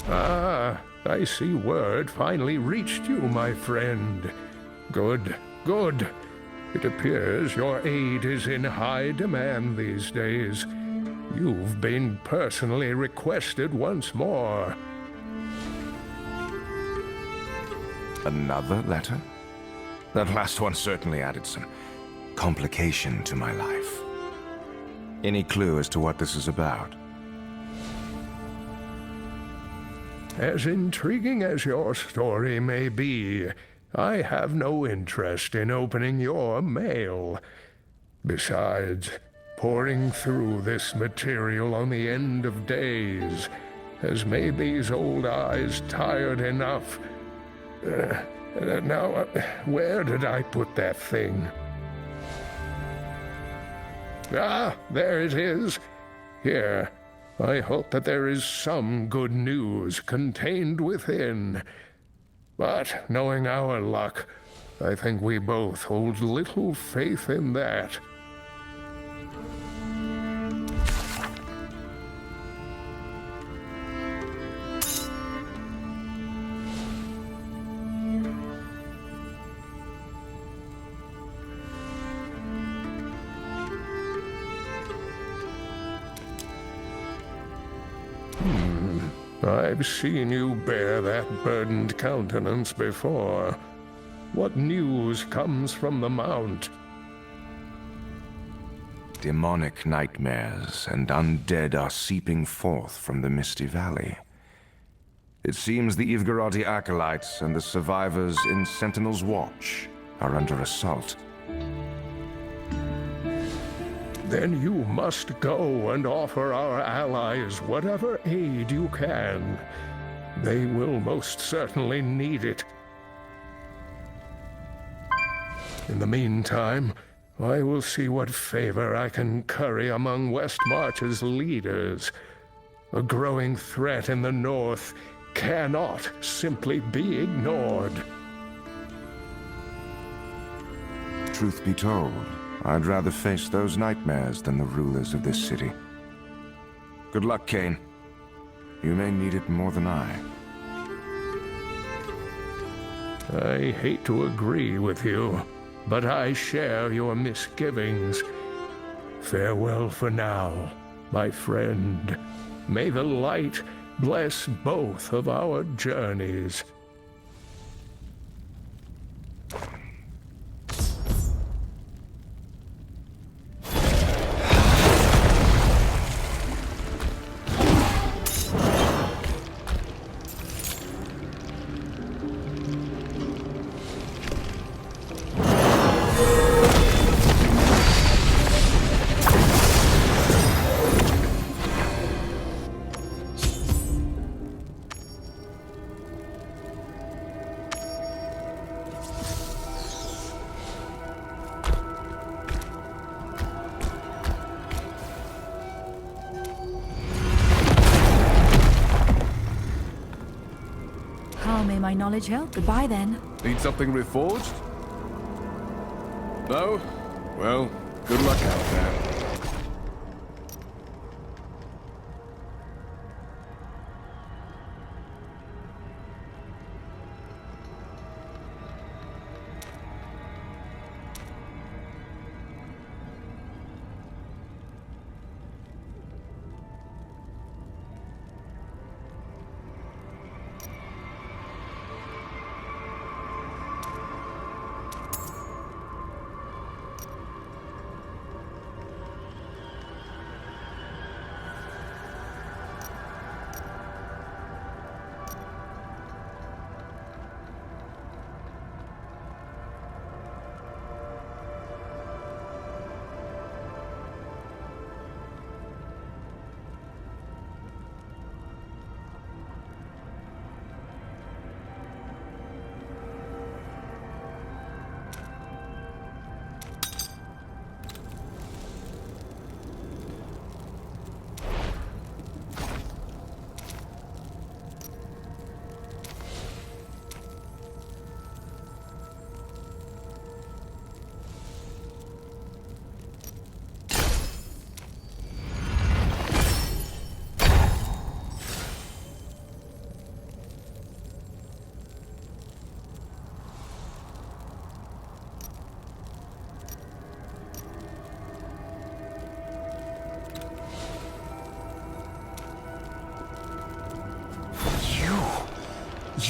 Ah, I see word finally reached you, my friend. Good, good. It appears your aid is in high demand these days. You've been personally requested once more. Another letter? That last one certainly added some complication to my life. Any clue as to what this is about? As intriguing as your story may be, I have no interest in opening your mail. Besides, poring through this material on the end of days has made these old eyes tired enough. Now, where did I put that thing? Ah, there it is. Here. I hope that there is some good news contained within. But knowing our luck, I think we both hold little faith in that. I've seen you bear that burdened countenance before. What news comes from the Mount? Demonic nightmares and undead are seeping forth from the Misty Valley. It seems the Ivgarati acolytes and the survivors in Sentinel's Watch are under assault. Then you must go and offer our allies whatever aid you can. They will most certainly need it. In the meantime, I will see what favor I can curry among Westmarch's leaders. A growing threat in the north cannot simply be ignored. Truth be told, I'd rather face those nightmares than the rulers of this city. Good luck, Kane. You may need it more than I. I hate to agree with you, but I share your misgivings. Farewell for now, my friend. May the light bless both of our journeys. May my knowledge help? Goodbye, then. Need something reforged? No? Well, good luck out there.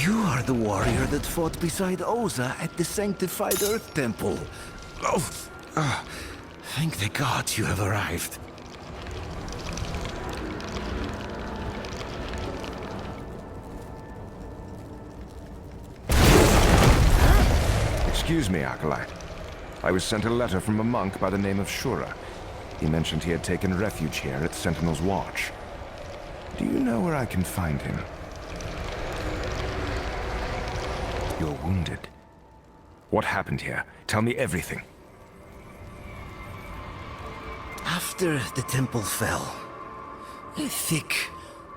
You are the warrior that fought beside Oza at the Sanctified Earth Temple. Thank the gods you have arrived. Excuse me, Acolyte. I was sent a letter from a monk by the name of Shura. He mentioned he had taken refuge here at Sentinel's Watch. Do you know where I can find him? You're wounded. What happened here? Tell me everything. After the temple fell, a thick,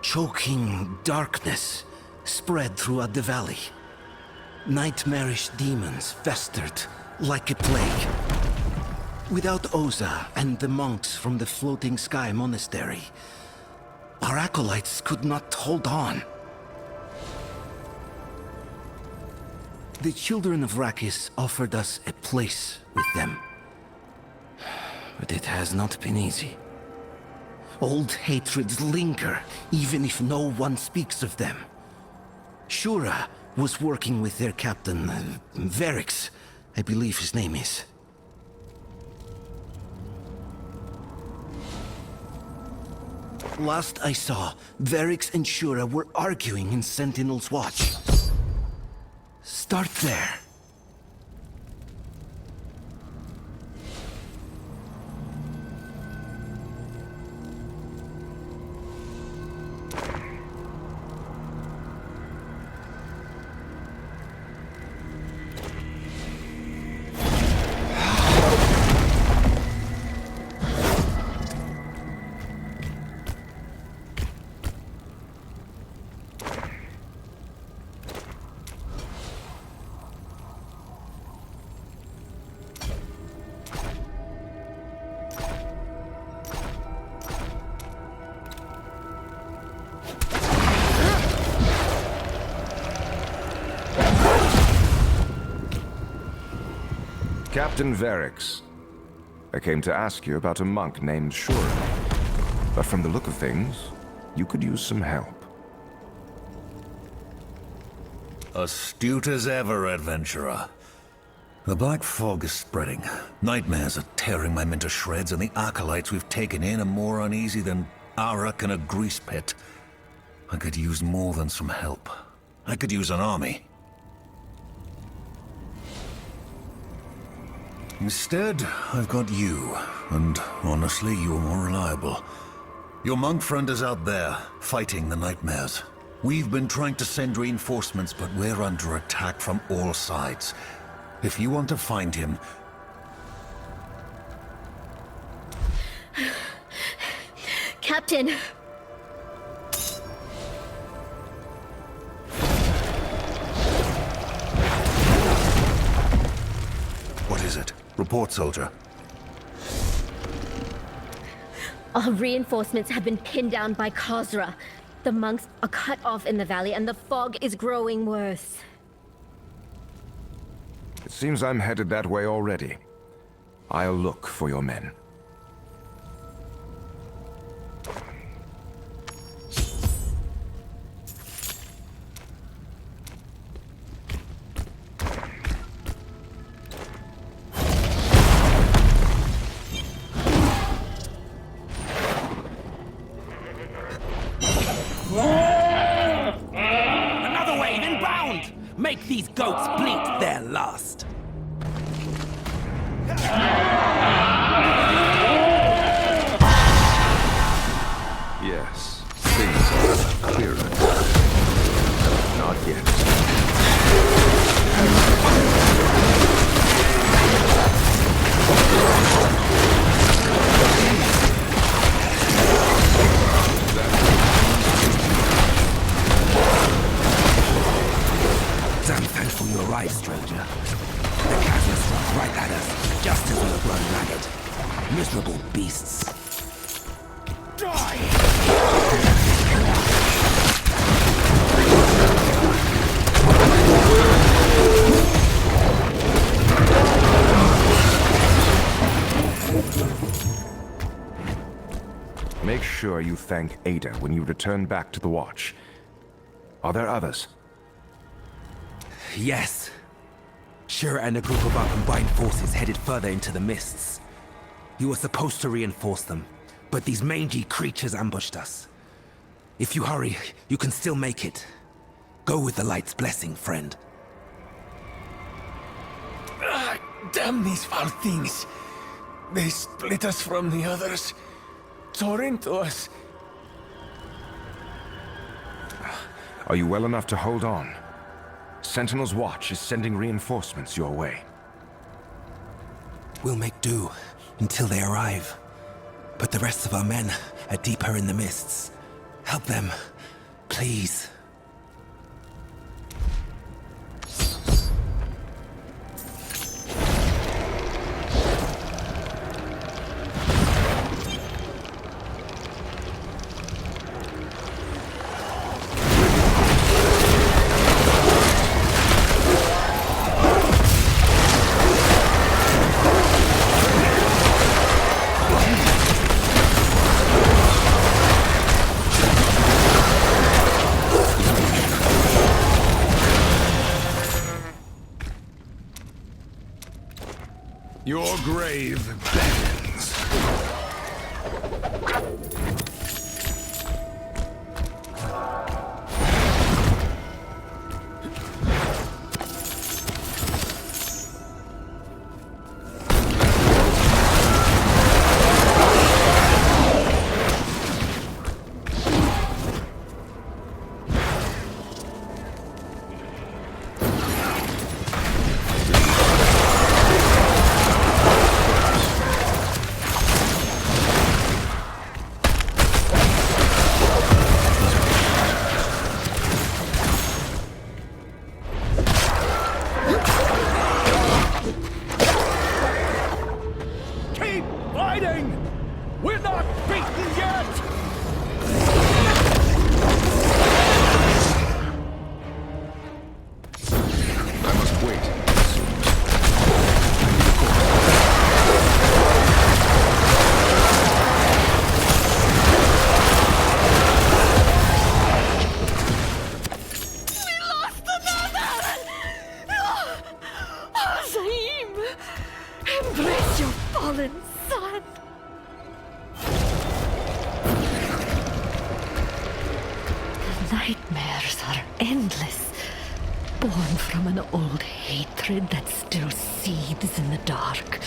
choking darkness spread throughout the valley. Nightmarish demons festered like a plague. Without Oza and the monks from the Floating Sky Monastery, our acolytes could not hold on. The children of Rakis offered us a place with them. But it has not been easy. Old hatreds linger, even if no one speaks of them. Shura was working with their captain, Verix, I believe his name is. Last I saw, Verix and Shura were arguing in Sentinel's Watch. Start there. Captain Verix. I came to ask you about a monk named Shura. But from the look of things, you could use some help. Astute as ever, adventurer. The black fog is spreading. Nightmares are tearing my men to shreds, and the acolytes we've taken in are more uneasy than Arak in a grease pit. I could use more than some help. I could use an army. Instead, I've got you, and honestly, you're more reliable. Your monk friend is out there, fighting the nightmares. We've been trying to send reinforcements, but we're under attack from all sides. If you want to find him... Captain! What is it? Report, soldier. Our reinforcements have been pinned down by Khazra. The monks are cut off in the valley, and the fog is growing worse. It seems I'm headed that way already. I'll look for your men. Another wave inbound! Make these goats bleat their last. Yes, things are clearer. Not yet. I'm thankful you arrived, stranger. The chasm struck right at us, just as we were grown ragged. Miserable beasts. Make sure you thank Ada when you return back to the Watch. Are there others? Yes. Shura and a group of our combined forces headed further into the mists. You were supposed to reinforce them, but these mangy creatures ambushed us. If you hurry, you can still make it. Go with the light's blessing, friend. Damn these foul things. They split us from the others, tore into us. Are you well enough to hold on? Sentinel's Watch is sending reinforcements your way. We'll make do until they arrive. But the rest of our men are deeper in the mists. Help them, please. Your grave beckons. We're not beaten yet! I must wait. Embrace your fallen son! The nightmares are endless, born from an old hatred that still seethes in the dark.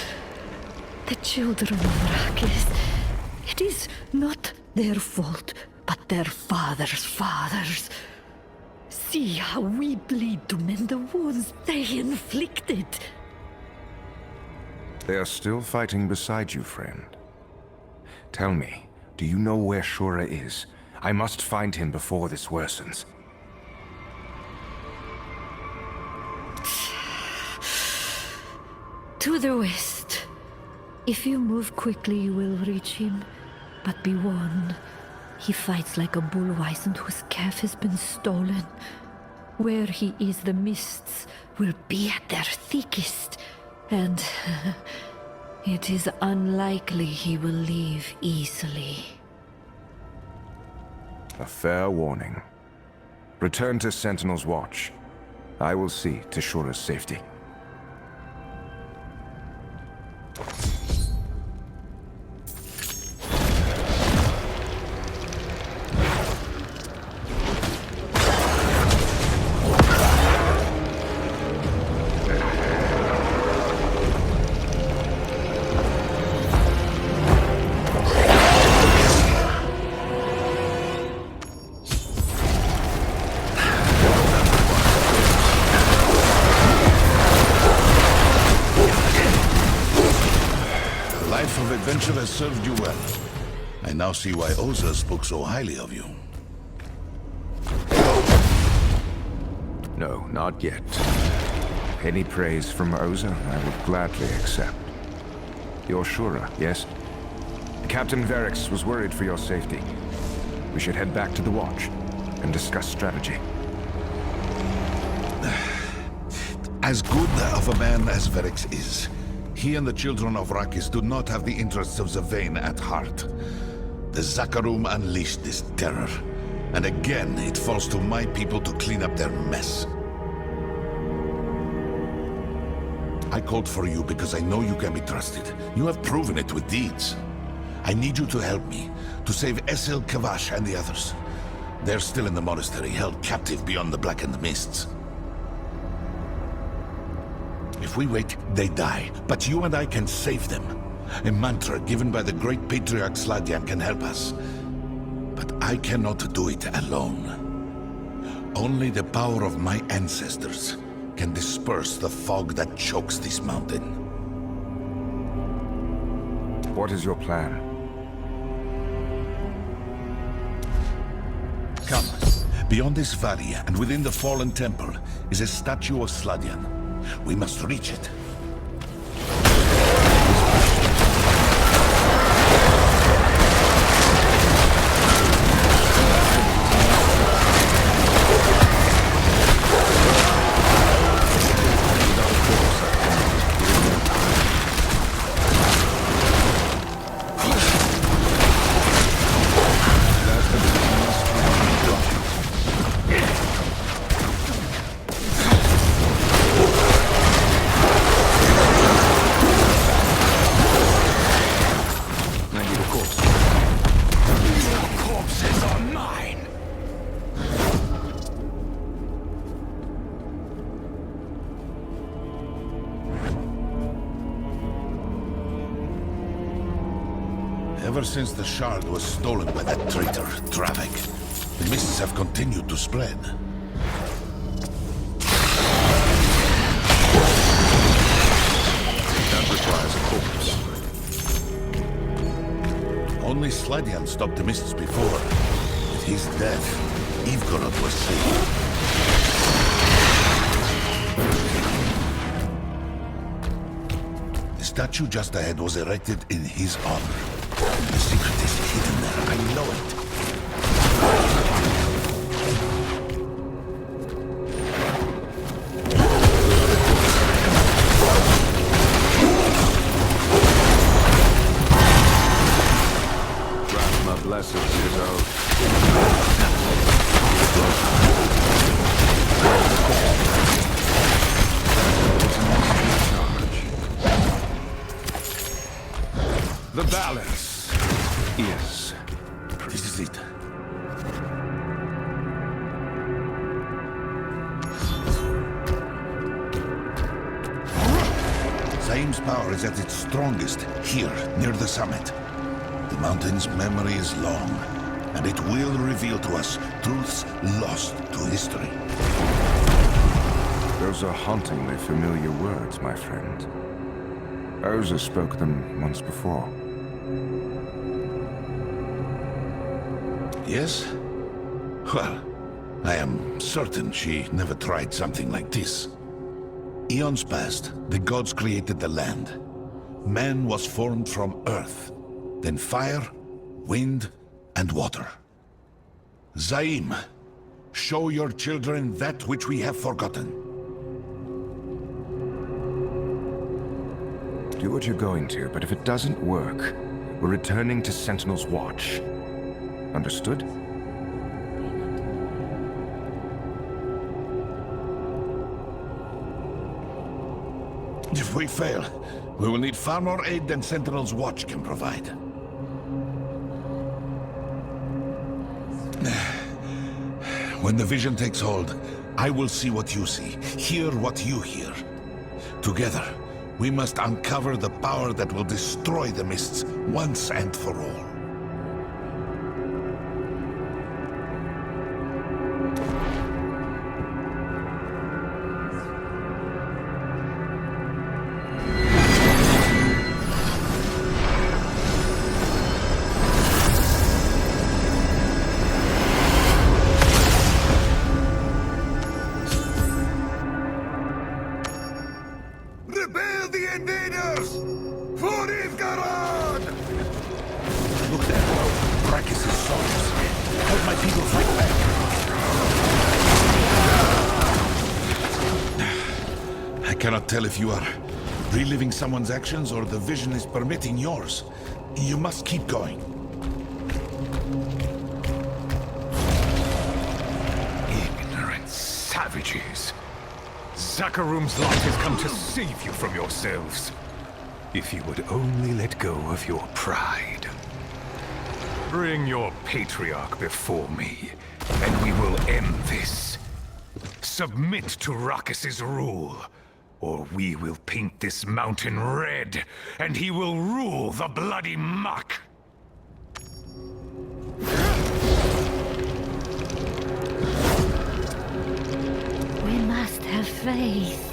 The children of Arrakis, it is not their fault, but their fathers' fathers. See how we bleed to mend the wounds they inflicted. They are still fighting beside you, friend. Tell me, do you know where Shura is? I must find him before this worsens. To the west. If you move quickly, you will reach him. But be warned, he fights like a bull wizened whose calf has been stolen. Where he is, the mists will be at their thickest. And it is unlikely he will leave easily. A fair warning. Return to Sentinel's Watch. I will see to Shura's safety. Adventure has served you well. I now see why Oza spoke so highly of you. No, not yet. Any praise from Oza, I would gladly accept. You're Shura, yes? Captain Verix was worried for your safety. We should head back to the Watch and discuss strategy. As good of a man as Verix is, he and the children of Arrakis do not have the interests of Zavain at heart. The Zakarum unleashed this terror, and again it falls to my people to clean up their mess. I called for you because I know you can be trusted. You have proven it with deeds. I need you to help me, to save Esil, Kavash, and the others. They're still in the monastery, held captive beyond the blackened mists. If we wait, they die, but you and I can save them. A mantra given by the great patriarch Sladian can help us. But I cannot do it alone. Only the power of my ancestors can disperse the fog that chokes this mountain. What is your plan? Come. Beyond this valley, and within the fallen temple, is a statue of Sladian. We must reach it. Ever since the shard was stolen by that traitor, Dravik, the mists have continued to spread. That requires a corpse. Only Sladian stopped the mists before. With his death, Ivgorod was saved. The statue just ahead was erected in his honor. The secret is hidden there, I know it. Rathma blesses his oath. The balance. Yes. This is it. Zaim's power is at its strongest here, near the summit. The mountain's memory is long, and it will reveal to us truths lost to history. Those are hauntingly familiar words, my friend. Oza spoke them once before. Yes? Well, I am certain she never tried something like this. Eons past, the gods created the land. Man was formed from earth, then fire, wind, and water. Zaim, show your children that which we have forgotten. Do what you're going to, but if it doesn't work, we're returning to Sentinel's Watch. Understood? If we fail, we will need far more aid than Sentinel's Watch can provide. When the vision takes hold, I will see what you see, hear what you hear. Together, we must uncover the power that will destroy the mists once and for all. Repel the invaders! For Ivgarad! Look there, Brakis' soldiers. Help my people fight back. I cannot tell if you are reliving someone's actions or the vision is permitting yours. You must keep going. Ignorant savages. Zakharum's lot has come to save you from yourselves. If you would only let go of your pride. Bring your patriarch before me, and we will end this. Submit to Rakkus' rule, or we will paint this mountain red, and he will rule the bloody muck! We must have faith.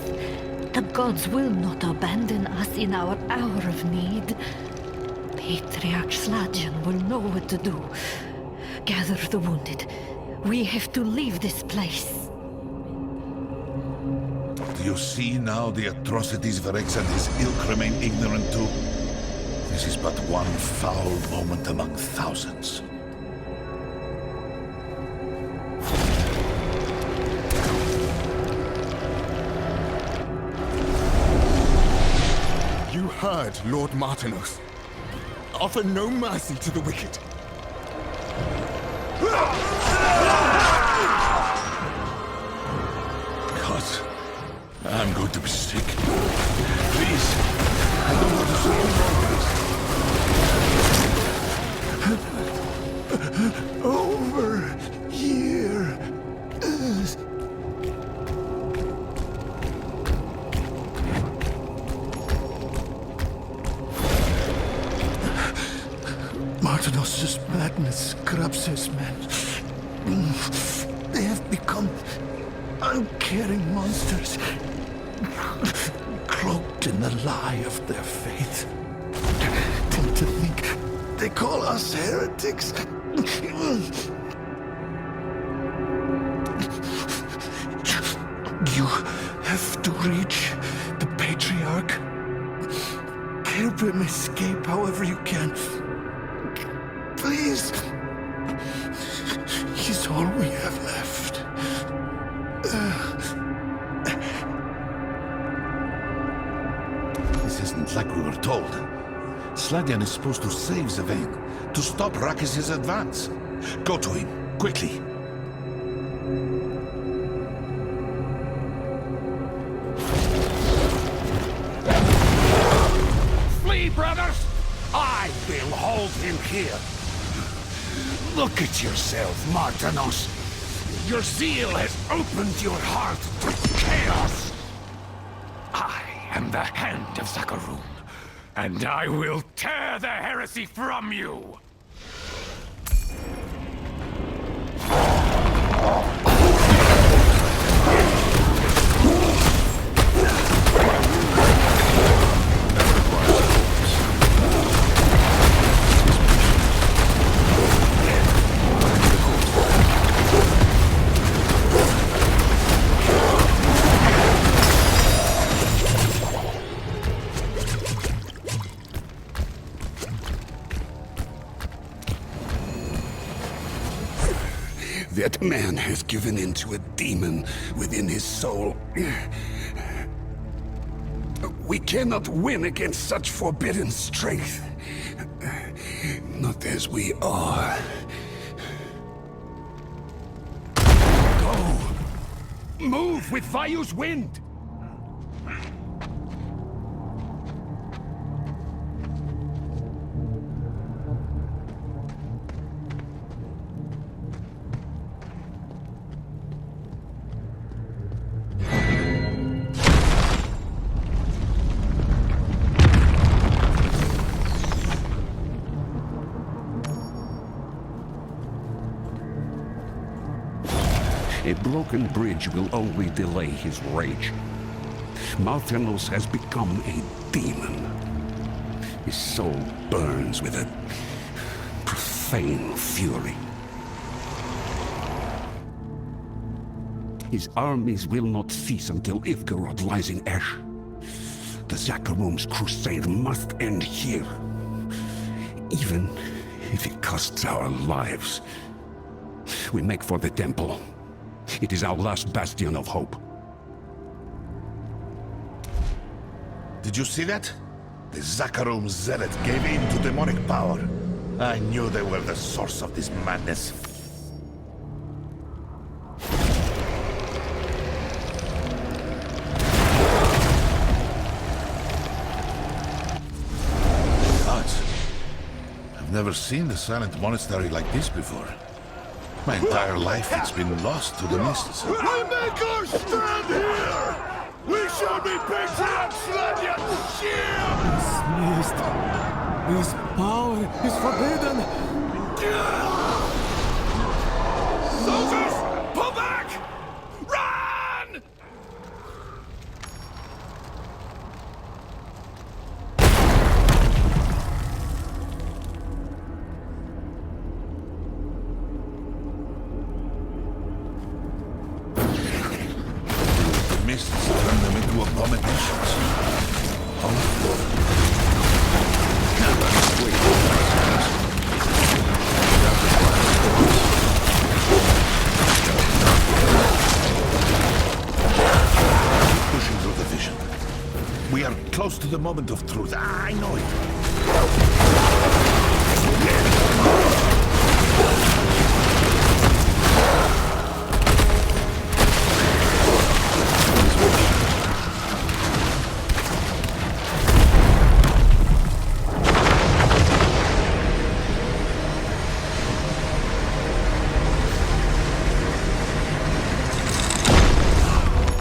The gods will not abandon us in our hour of need. Patriarch Sladjan will know what to do. Gather the wounded. We have to leave this place. Do you see now the atrocities Verex and his ilk remain ignorant to? This is but one foul moment among thousands. You heard Lord Martinos. Offer no mercy to the wicked. God, I'm going to be sick. Please, I don't want to see any more of this. Over here. Martinos' madness corrupts his men. They have become uncaring monsters, cloaked in the lie of their faith. And to think they call us heretics. You have to reach the Patriarch. Help him escape however you can. Please. He's all we have left. This isn't like we were told. Sladjan is supposed to save Zevane, to stop Rakkus' advance. Go to him, quickly. Flee, brothers! I will hold him here. Look at yourself, Martinos. Your zeal has opened your heart to chaos. I am the hand of Zakharum, and I will tear the heresy from you! That man has given in to a demon within his soul. We cannot win against such forbidden strength. Not as we are. Go! Move with Vayu's wind! A broken bridge will only delay his rage. Martinos has become a demon. His soul burns with a profane fury. His armies will not cease until Ivgarod lies in ash. The Zakharum's crusade must end here. Even if it costs our lives. We make for the temple. It is our last bastion of hope. Did you see that? The Zakharum zealot gave in to demonic power. I knew they were the source of this madness. never seen the silent monastery like this before. My entire life it's been lost to the mists. We make our stand here! We shall be patriots, Sladian shield! Dismissed. This power is forbidden. Soldiers, pull back! Run! The mists turn them into abominations. Pushing through the vision. We are close to the moment of truth. I know it.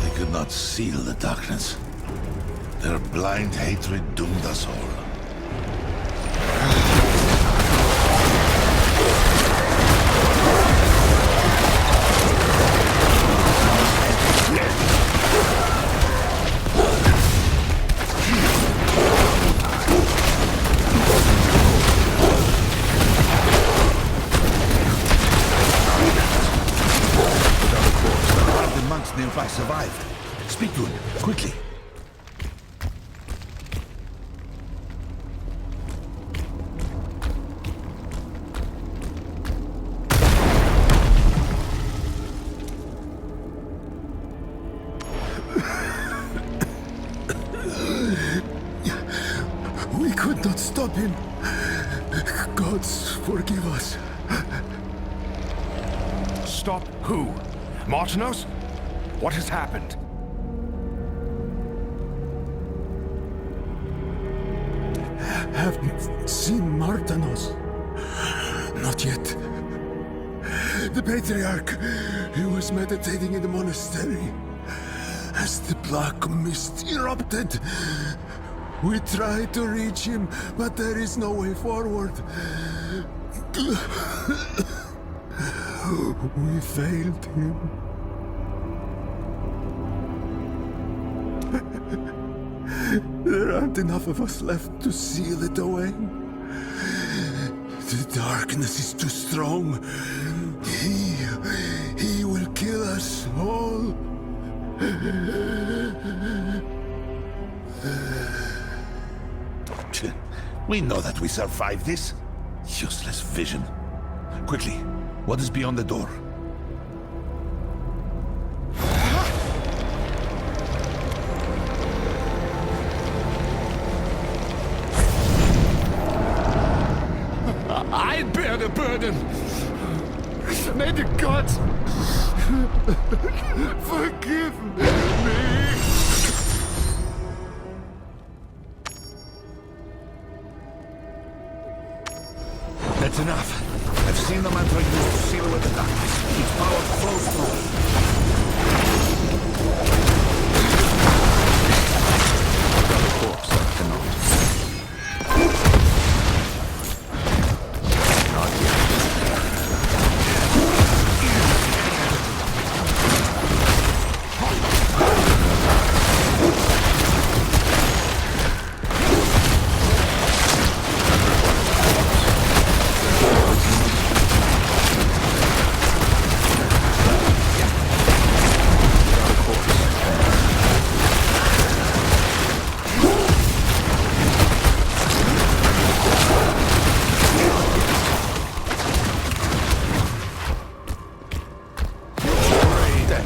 They could not seal the darkness. Their blind hatred doomed us all. One of the monks nearby survived. Speak to him, quickly. We could not stop him. Gods, forgive us. Stop who? Martinos? What has happened? Haven't seen Martanos. Not yet. The Patriarch, he was meditating in the monastery. As the black mist erupted, we tried to reach him, but there is no way forward. We failed him. There aren't enough of us left to seal it away. The darkness is too strong. He will kill us all. We know that we survived this. Useless vision. Quickly, what is beyond the door? I bear the burden. May the gods forgive me. That's enough. I've seen the mantra used to seal away the darkness. Its power flows through.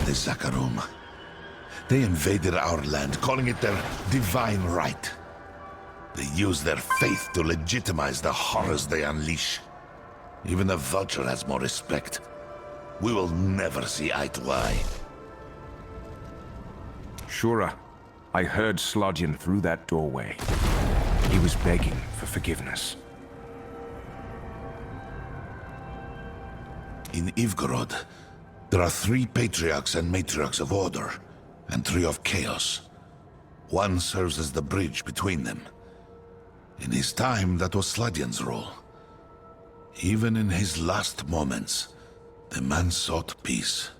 The Zakarum. They invaded our land, calling it their divine right. They use their faith to legitimize the horrors they unleash. Even the Vulture has more respect. We will never see eye to eye. Shura, I heard Slodyan through that doorway. He was begging for forgiveness. In Ivgorod, there are 3 patriarchs and matriarchs of order, and 3 of chaos. One serves as the bridge between them. In his time, that was Sladjan's role. Even in his last moments, the man sought peace.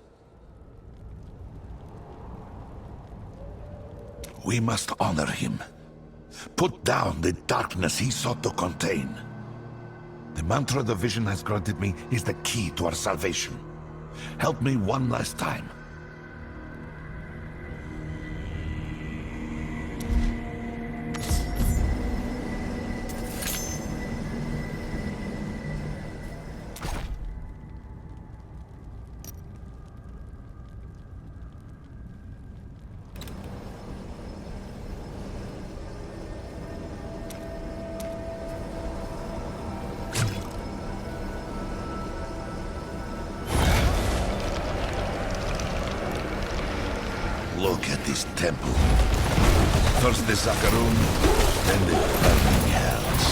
We must honor him. Put down the darkness he sought to contain. The mantra the vision has granted me is the key to our salvation. Help me one last time. Look at this temple. First the Zakarum, then the burning hells.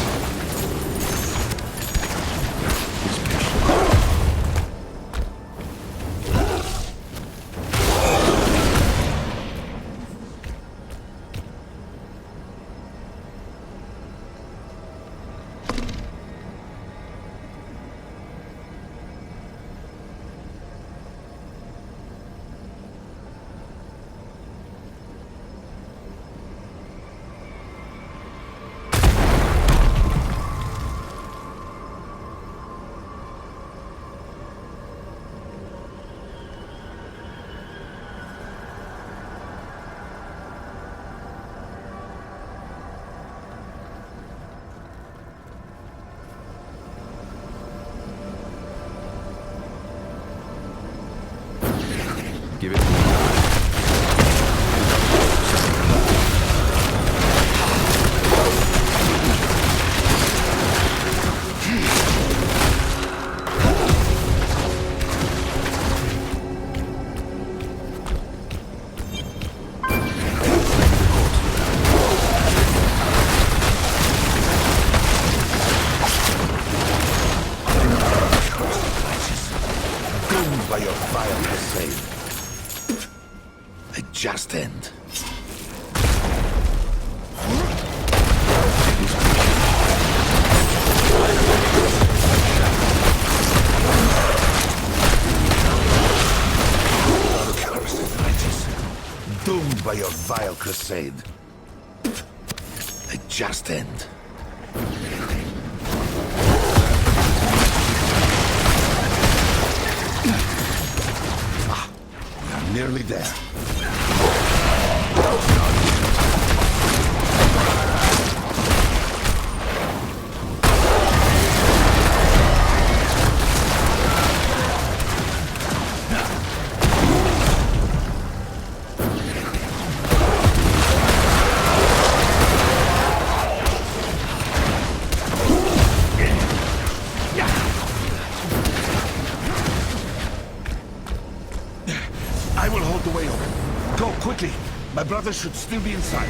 Give it to me. Doomed by your vile crusade. A just end. Cursed wretches. Doomed by your vile crusade. A just end. We are nearly there. I will hold the way open. Go, quickly. My brother should still be inside.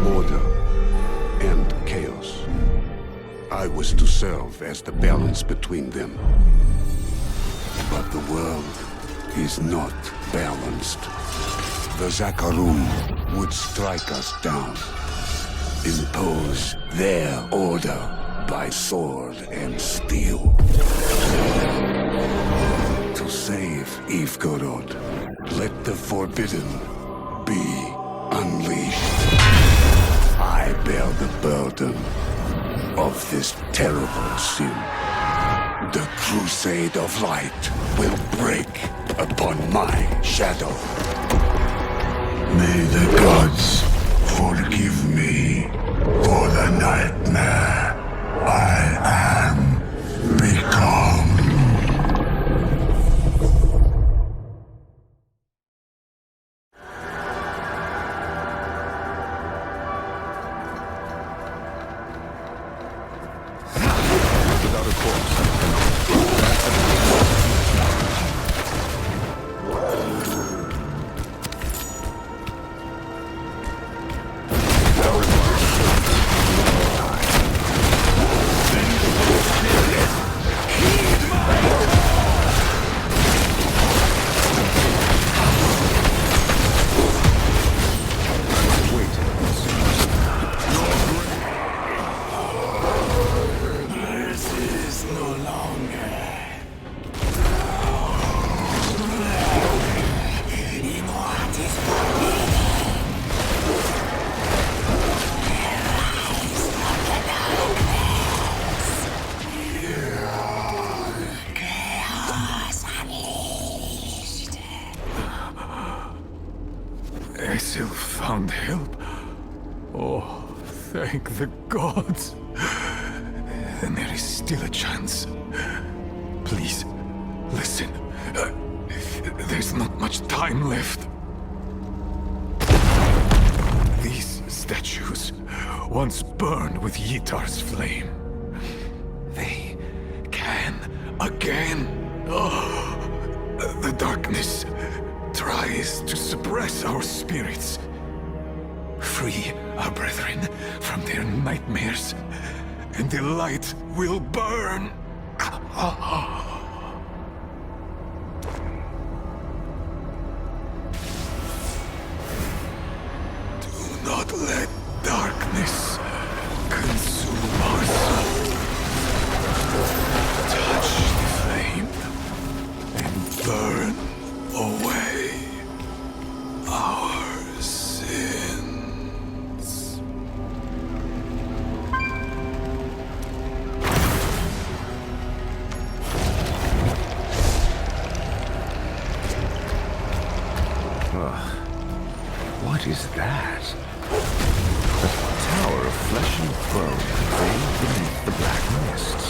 Order and chaos. I was to serve as the balance between them. But the world is not balanced. The Zakarum would strike us down, impose their order by sword and steel. To save Ivgorod, let the forbidden be unleashed. I bear the burden. of this terrible sin. The crusade of light will break upon my shadow. May the gods forgive me for the nightmare I am become. Aesir found help. Oh, thank the gods. Then there is still a chance. Please, listen. There's not much time left. These statues once burned with Yitar's flame. They can again. Oh, the darkness tries to suppress our spirits. Free our brethren from their nightmares, and the light will burn. Do not let darkness consume our souls. Touch the flame and burn away our sins. What is that? A tower of flesh and bone veiled beneath the black mists.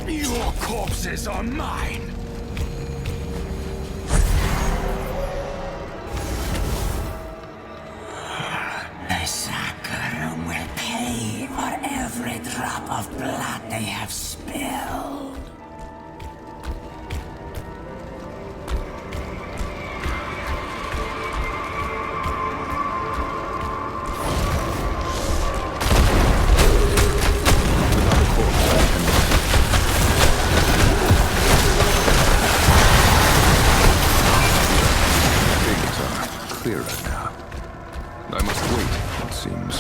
Your corpses are mine! The Saccharum will pay for every drop of blood they have spilled. Clearer now. I must wait, it seems.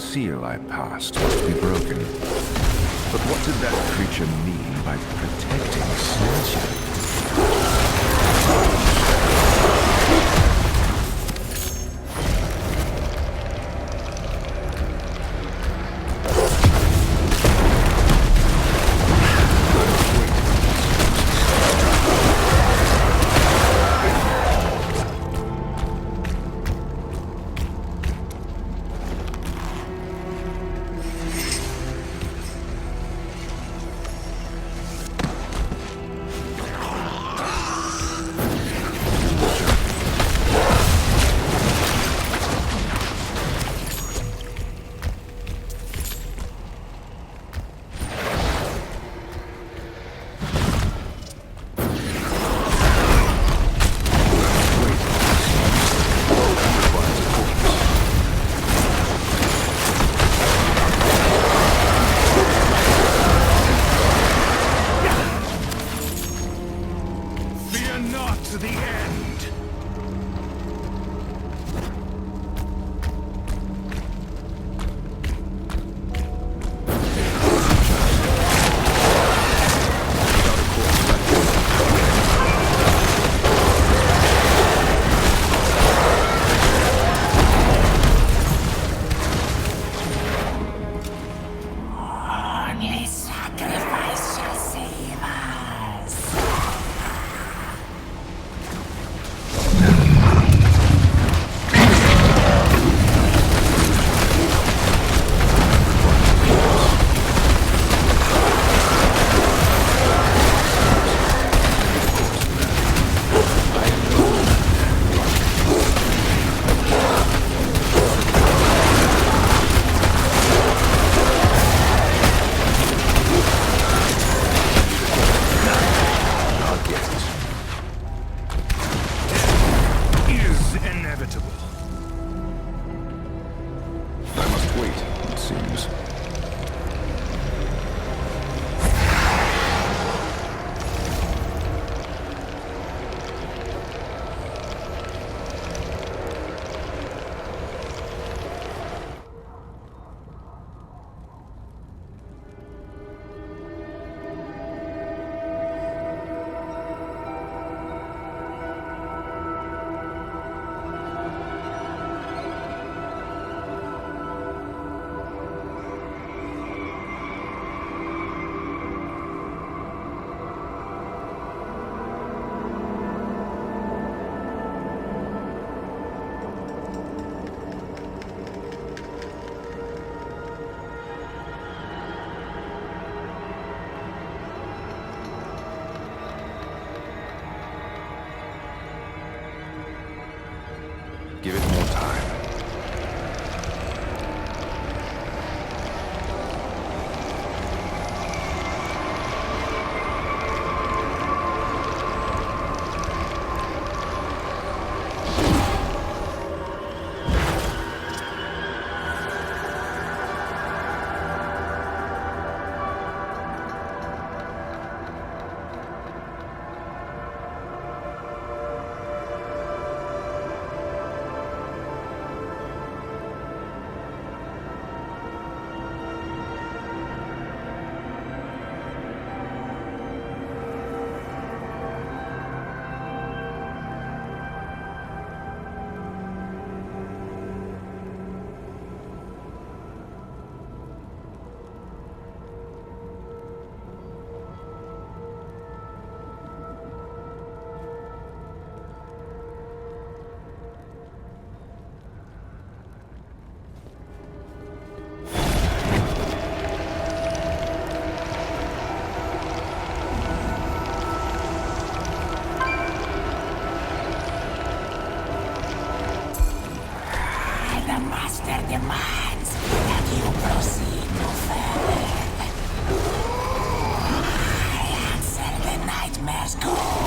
seal I passed must be broken. But what did that creature mean by protecting Snatcher? Give it more time. Demands that you proceed no further. I answer the nightmare's call.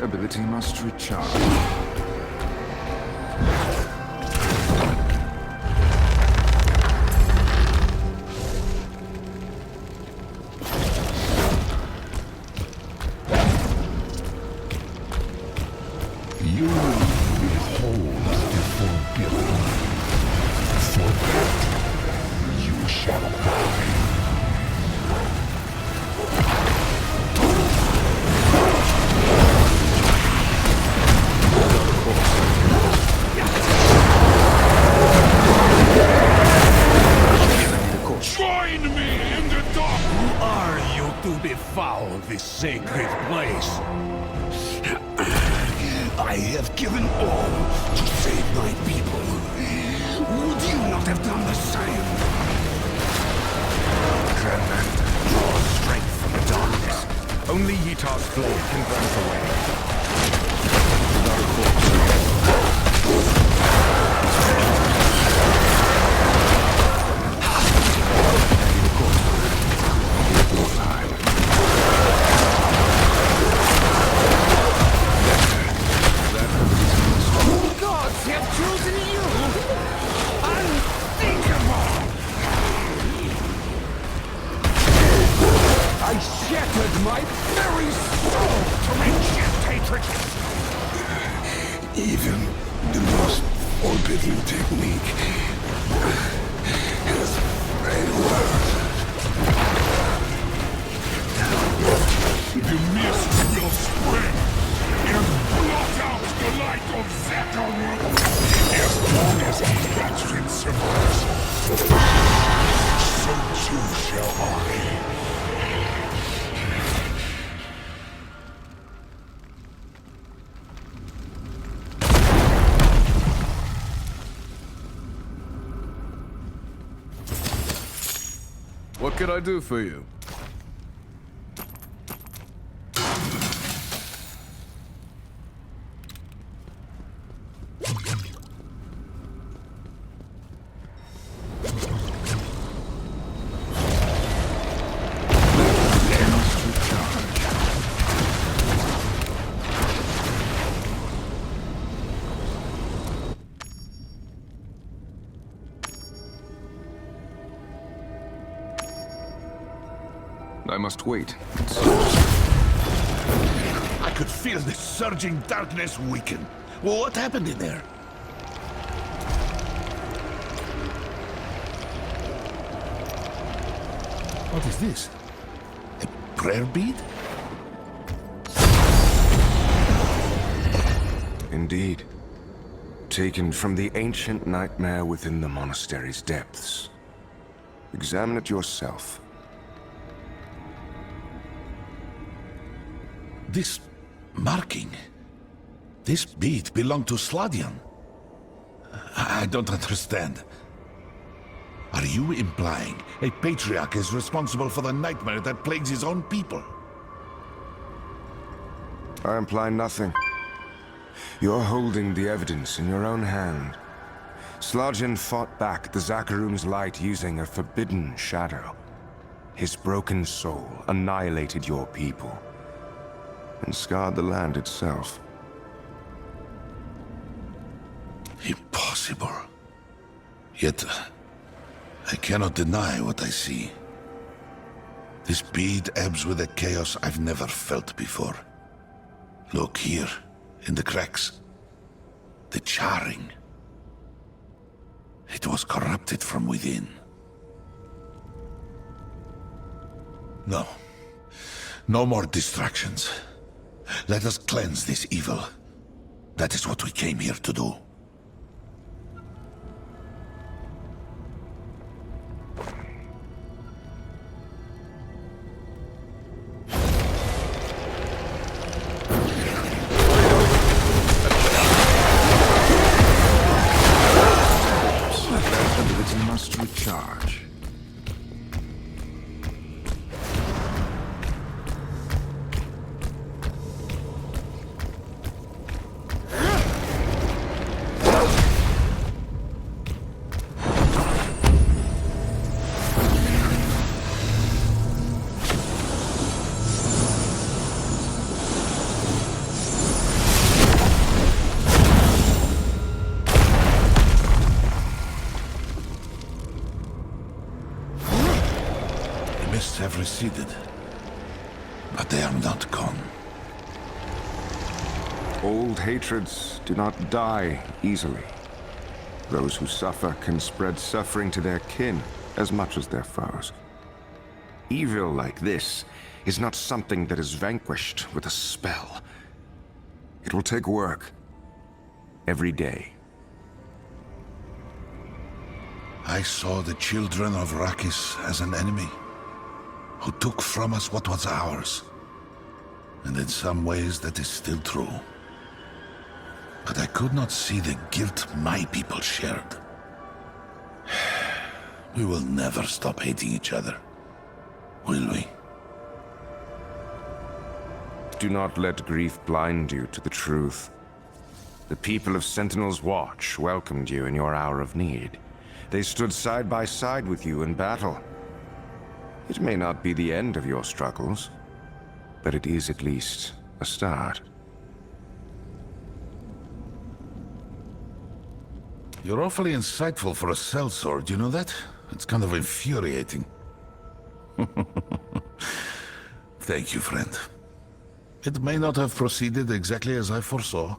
ability must recharge. You will behold the forbidden. For that, you shall die. Join me in the dark! Who are you to befoul this sacred place? I have given all to save my people. Would you not have done the same? Grandmaster draws strength from the darkness. Only Yitar's blade can burn it away. Gods have chosen you! Unthinkable! I shattered my very soul to reject hatred! Even the most forbidden technique has failed. The mist will spread and blot out the light of Zakarum. As long as hatred survives, so too shall I. What could I do for you? I must wait. I could feel the surging darkness weaken. Well, what happened in there? What is this? A prayer bead? Indeed. Taken from the ancient nightmare within the monastery's depths. Examine it yourself. This marking... This bead belonged to Sladian. I don't understand. Are you implying a patriarch is responsible for the nightmare that plagues his own people? I imply nothing. You're holding the evidence in your own hand. Sladian fought back the Zakarum's light using a forbidden shadow. His broken soul annihilated your people and scarred the land itself. Impossible. Yet, I cannot deny what I see. This bead ebbs with a chaos I've never felt before. Look here, in the cracks. The charring. It was corrupted from within. No. No more distractions. Let us cleanse this evil. That is what we came here to do. Must recharge. hatreds have receded, but they are not gone. Old hatreds do not die easily. Those who suffer can spread suffering to their kin as much as their foes. Evil like this is not something that is vanquished with a spell. It will take work. Every day. I saw the children of Rakis as an enemy, who took from us what was ours. And in some ways that is still true. But I could not see the guilt my people shared. We will never stop hating each other, will we? Do not let grief blind you to the truth. The people of Sentinel's Watch welcomed you in your hour of need. They stood side by side with you in battle. It may not be the end of your struggles, but it is at least a start. You're awfully insightful for a sellsword, you know that? It's kind of infuriating. Thank you, friend. It may not have proceeded exactly as I foresaw,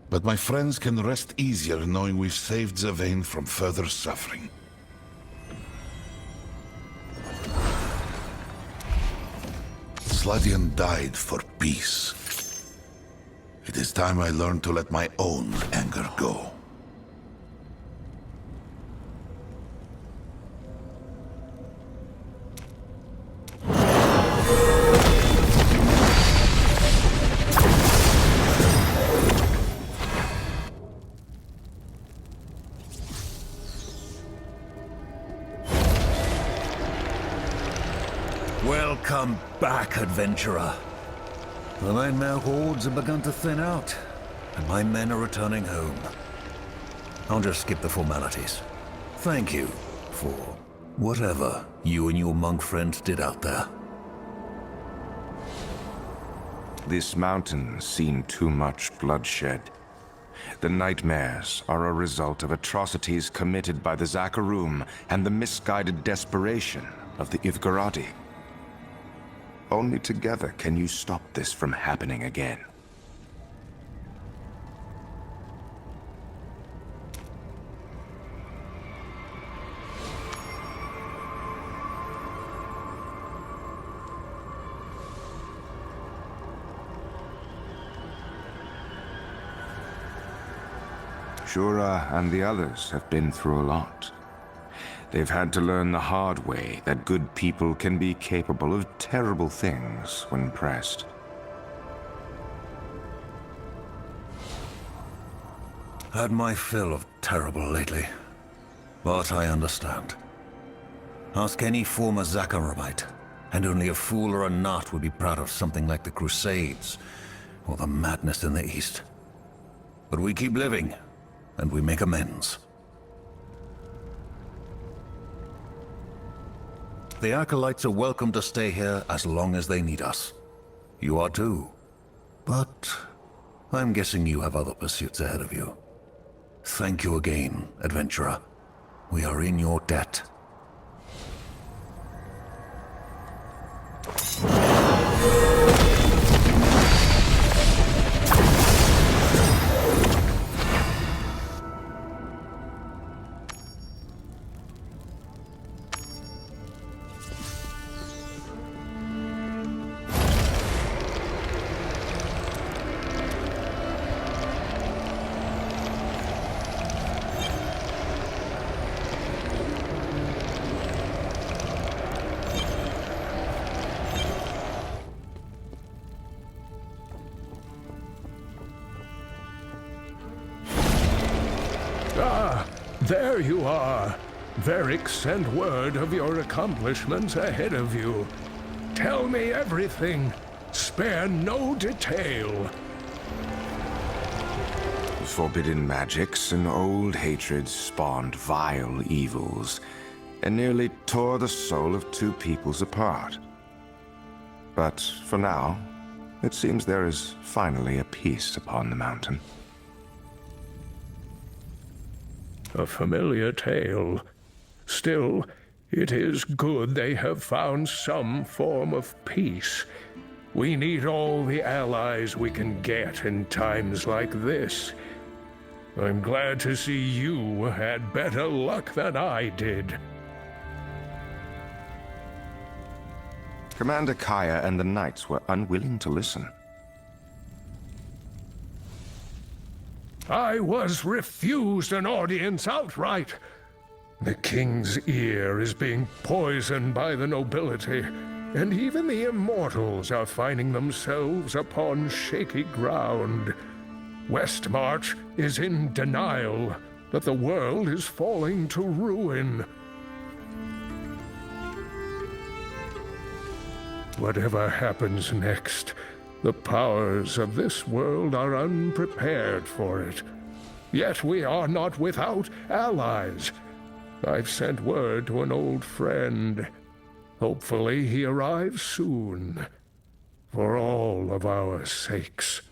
but my friends can rest easier knowing we've saved Zevane from further suffering. Sladian died for peace. It is time I learned to let my own anger go. Welcome back, adventurer. The Nightmare hordes have begun to thin out, and my men are returning home. I'll just skip the formalities. Thank you for whatever you and your monk friends did out there. This mountain's seen too much bloodshed. The nightmares are a result of atrocities committed by the Zakarum and the misguided desperation of the Ivgarati. Only together can you stop this from happening again. Shura and the others have been through a lot. They've had to learn the hard way that good people can be capable of terrible things when pressed. Had my fill of terrible lately, but I understand. Ask any former Zakarumite, and only a fool or a nut would be proud of something like the Crusades, or the madness in the East. But we keep living, and we make amends. The Acolytes are welcome to stay here as long as they need us. You are too. But I'm guessing you have other pursuits ahead of you. Thank you again, adventurer. We are in your debt. There you are. Varric sent word of your accomplishments ahead of you. Tell me everything. Spare no detail. Forbidden magics and old hatreds spawned vile evils, and nearly tore the soul of two peoples apart. But for now, it seems there is finally a peace upon the mountain. A familiar tale. Still, It is good they have found some form of peace. We need all the allies we can get in times like this. I'm glad to see you had better luck than I did. Commander Kaya and the knights were unwilling to listen. I was refused an audience outright. The king's ear is being poisoned by the nobility, and even the immortals are finding themselves upon shaky ground. Westmarch is in denial that the world is falling to ruin. Whatever happens next, the powers of this world are unprepared for it. Yet we are not without allies. I've sent word to an old friend. Hopefully he arrives soon, for all of our sakes.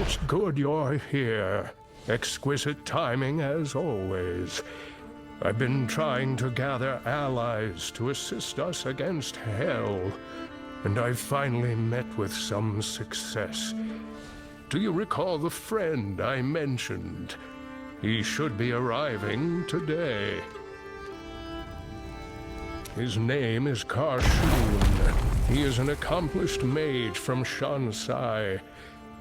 It's good you're here. Exquisite timing as always. I've been trying to gather allies to assist us against Hell, and I've finally met with some success. Do you recall the friend I mentioned? He should be arriving today. His name is Karshun. He is an accomplished mage from Shansai.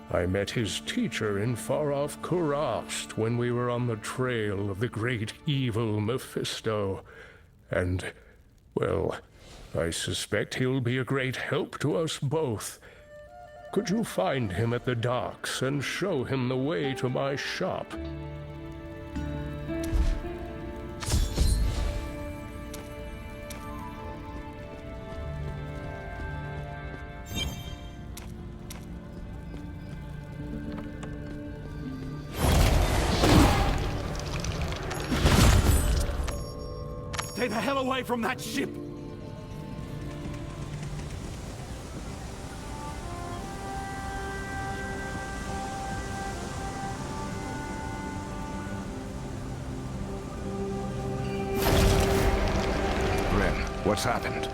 I met his teacher in far-off Kurast when we were on the trail of the great evil Mephisto. And, well, I suspect he'll be a great help to us both. Could you find him at the docks and show him the way to my shop? Stay the hell away from that ship! Ren, what's happened?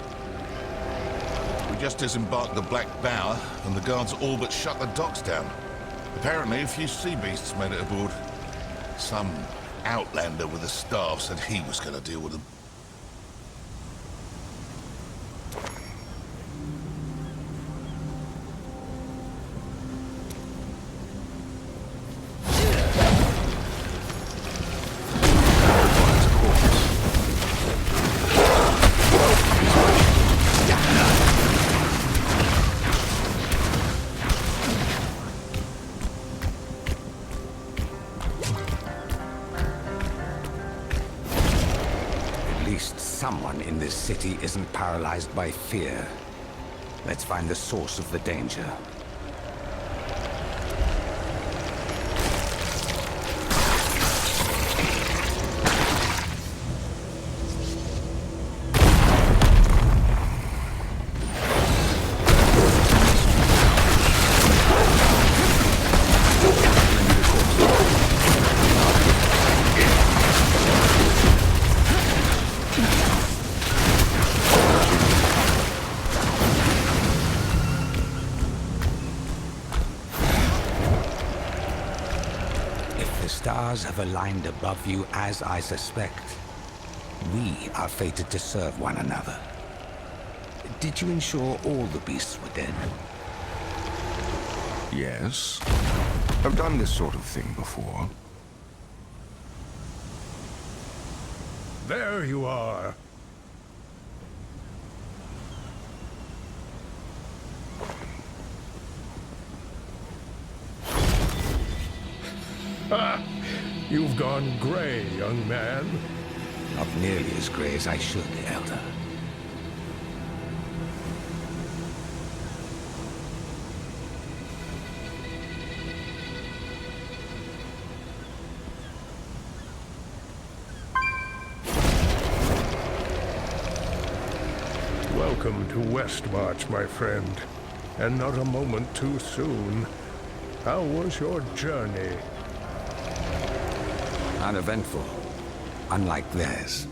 We just disembarked the Black Bower, and the guards all but shut the docks down. Apparently, a few sea beasts made it aboard. Some outlander with a staff said he was going to deal with them. Someone in this city isn't paralyzed by fear. Let's find the source of the danger. Stars have aligned above you as I suspect. We are fated to serve one another. Did you ensure all the beasts were dead? Yes. I've done this sort of thing before. There you are. Ah, you've gone gray, young man. Not nearly as gray as I should, Elder. Welcome to Westmarch, my friend. And not a moment too soon. How was your journey? Uneventful. Unlike theirs.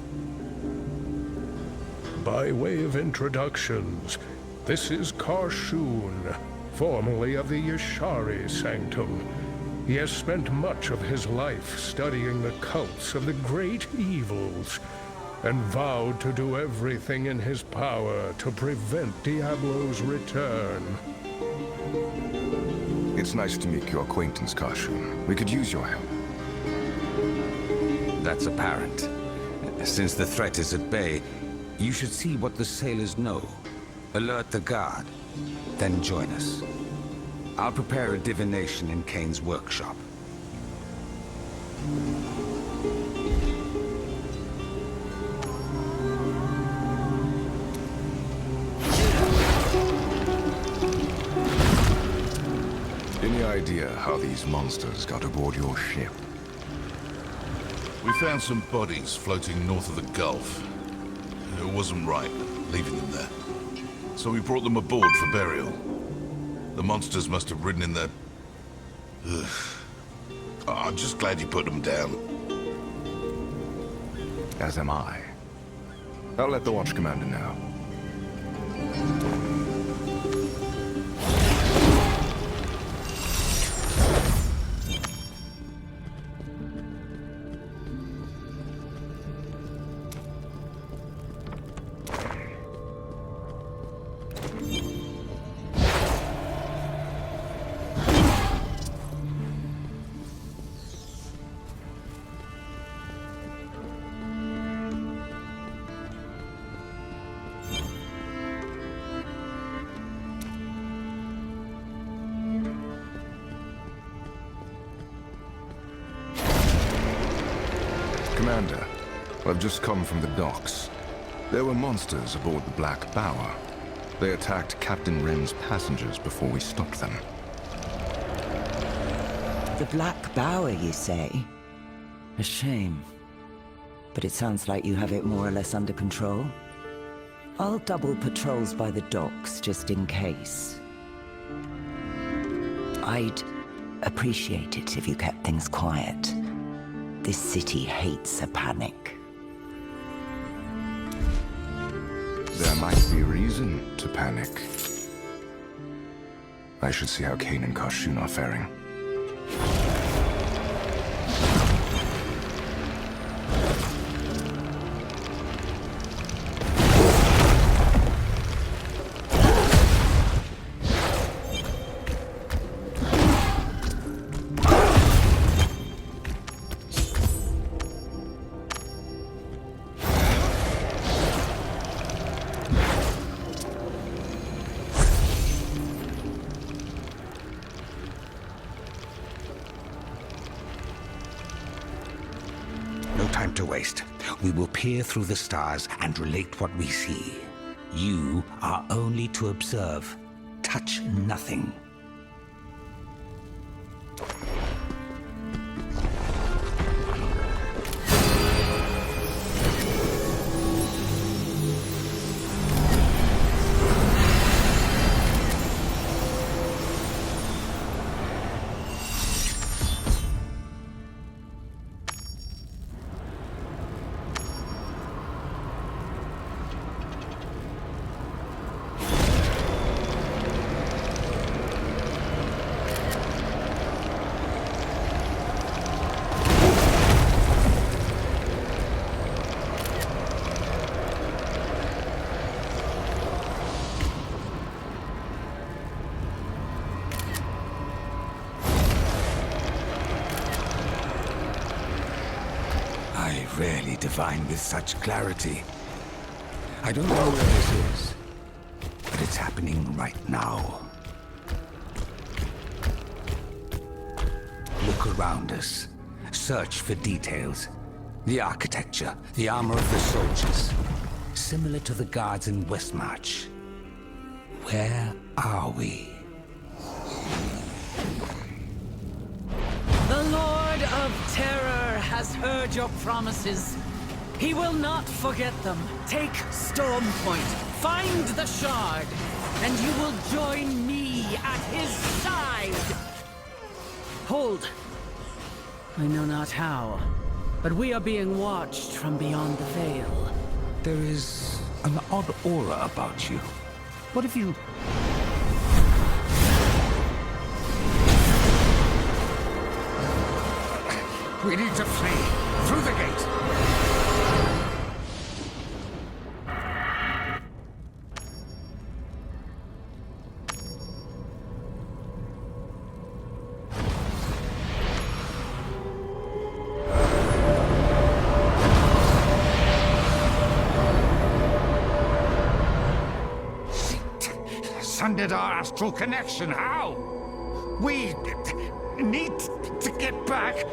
By way of introductions, this is Karshun, formerly of the Yashari Sanctum. He has spent much of his life studying the cults of the great evils, and vowed to do everything in his power to prevent Diablo's return. It's nice to make your acquaintance, Karshun. We could use your help. That's apparent. Since the threat is at bay, you should see what the sailors know. Alert the guard, then join us. I'll prepare a divination in Kane's workshop. Any idea how these monsters got aboard your ship? We found some bodies floating north of the Gulf. It wasn't right, leaving them there. So we brought them aboard for burial. The monsters must have ridden in their... Ugh. Oh, I'm just glad you put them down. As am I. I'll let the Watch Commander know. Commander, I've just come from the docks. There were monsters aboard the Black Bower. They attacked Captain Rin's passengers before we stopped them. The Black Bower, you say? A shame. But it sounds like you have it more or less under control. I'll double patrols by the docks, just in case. I'd appreciate it if you kept things quiet. This city hates a panic. There might be reason to panic. I should see how Kane and Karshun are faring. No time to waste. We will peer through the stars and relate what we see. You are only to observe. Touch nothing. I rarely divine with such clarity. I don't know where this is, but it's happening right now. Look around us. Search for details. The architecture, the armor of the soldiers. Similar to the guards in Westmarch. Where are we? The Lord of Terror has heard your promises. He will not forget them. Take Storm Point, find the shard, and you will join me at his side. Hold. I know not how, but we are being watched from beyond the veil. There is an odd aura about you. What if you... We need to flee. Through the gate. Sundered our astral connection. How? We need to get back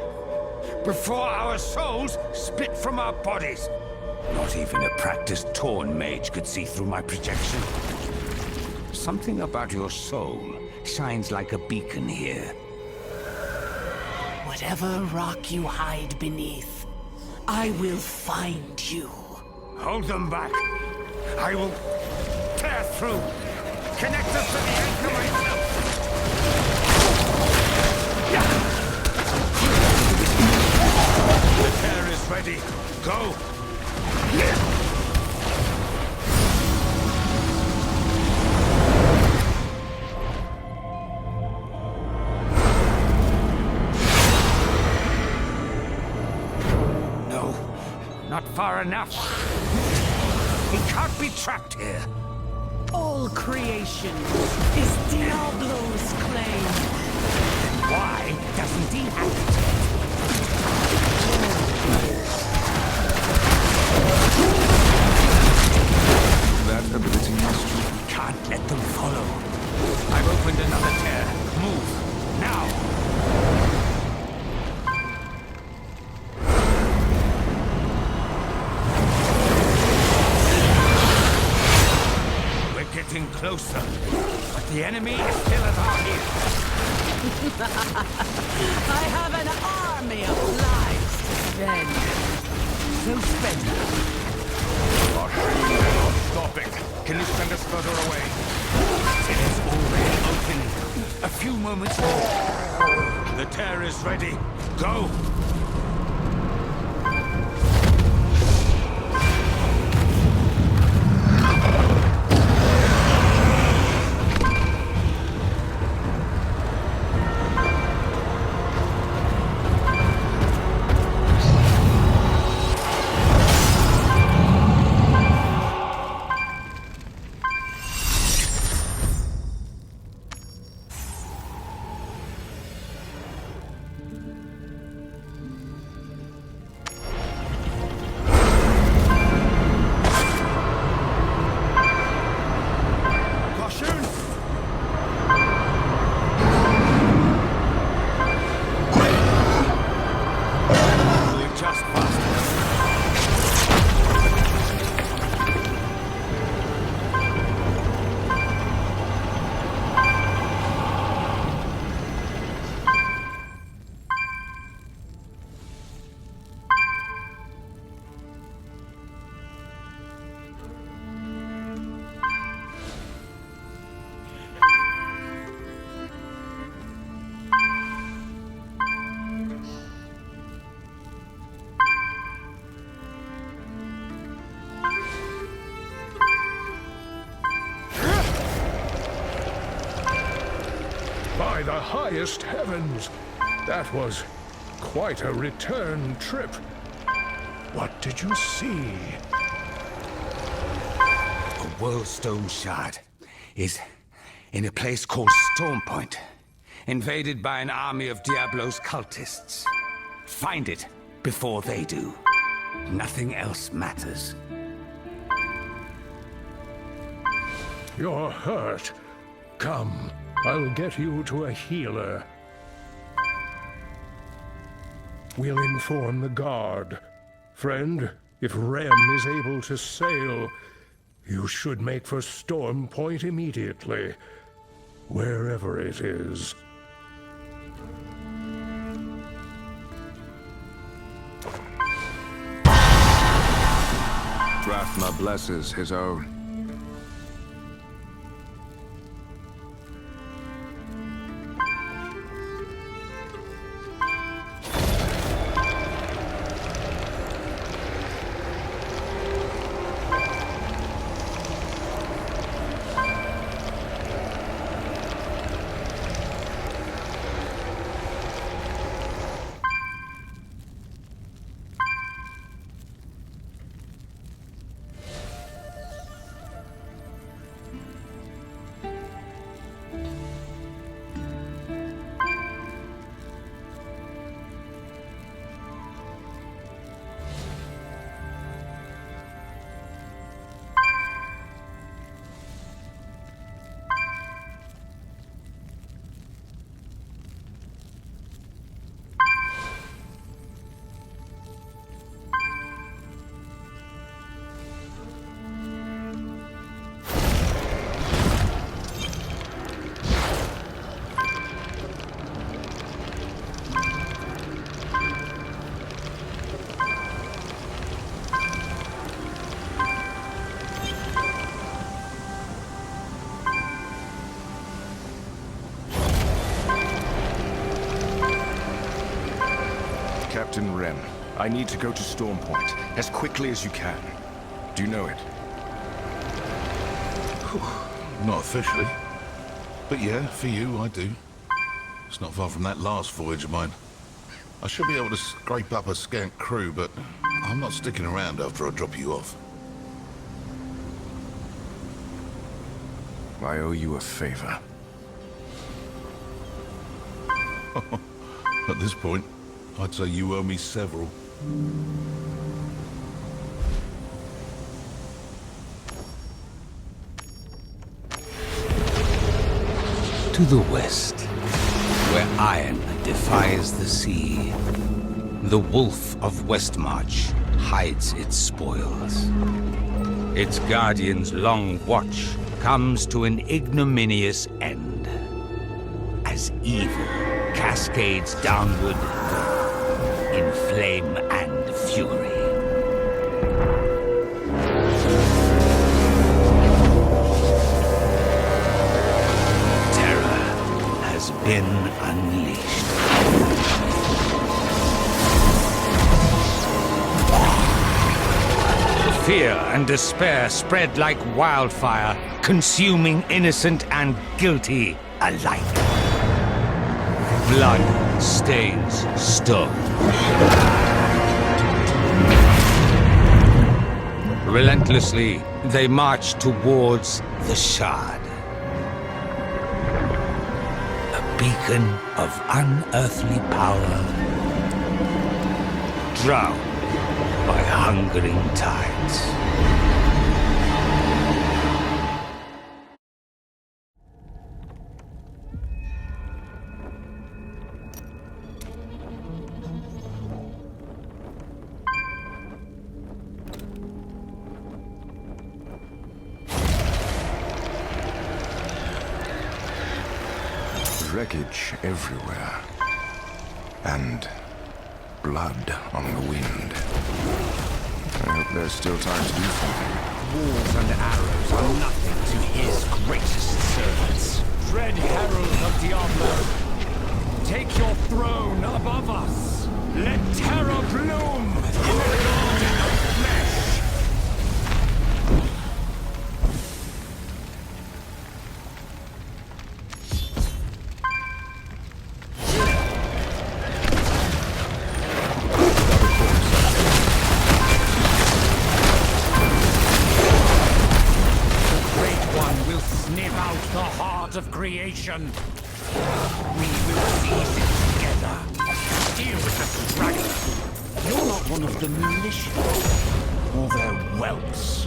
before our souls split from our bodies. Not even a practiced Torn mage could see through my projection. Something about your soul shines like a beacon here. Whatever rock you hide beneath, I will find you. Hold them back. I will tear through. Connect us to the anchor myself. The tear is ready. Go. No, not far enough. He can't be trapped here. All creation is Diablo's claim. Why doesn't he have it? That ability must... Can't let them follow. I've opened another tear. Move. Now. Getting closer, but the enemy is still at our heels. I have an army of lives to spend. So spend them. Our are not stopping. Can you send us further away? It is already open. A few moments more. The tear is ready. Go! By the highest heavens! That was quite a return trip. What did you see? The Worldstone Shard is in a place called Storm Point, invaded by an army of Diablo's cultists. Find it before they do. Nothing else matters. You're hurt. Come, I'll get you to a healer. We'll inform the guard. Friend, if Rem is able to sail, you should make for Storm Point immediately, wherever it is. Rathma blesses his own. Captain Wren, I need to go to Stormpoint as quickly as you can. Do you know it? Not officially. But yeah, for you, I do. It's not far from that last voyage of mine. I should be able to scrape up a scant crew, but I'm not sticking around after I drop you off. I owe you a favor. At this point, I'd say you owe me several. To the west, where iron defies the sea, the Wolf of Westmarch hides its spoils. Its guardian's long watch comes to an ignominious end, as evil cascades downward in flame and fury. Terror has been unleashed. Fear and despair spread like wildfire, consuming innocent and guilty alike. Blood stains stone. Relentlessly, they march towards the Shard. A beacon of unearthly power, drowned by hungering tides. Wreckage everywhere. And blood on the wind. I hope there's still time to do something. Walls and arrows are nothing to his greatest servants. Dread herald of Diablo, take your throne above us. Let terror bloom in the garden of flesh. Of creation. We will seize it together. Deal with the stragglers. You're not one of the militia, or their whelps.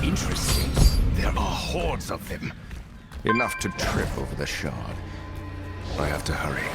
Interesting. There are hordes of them. Enough to trip over the Shard. I have to hurry.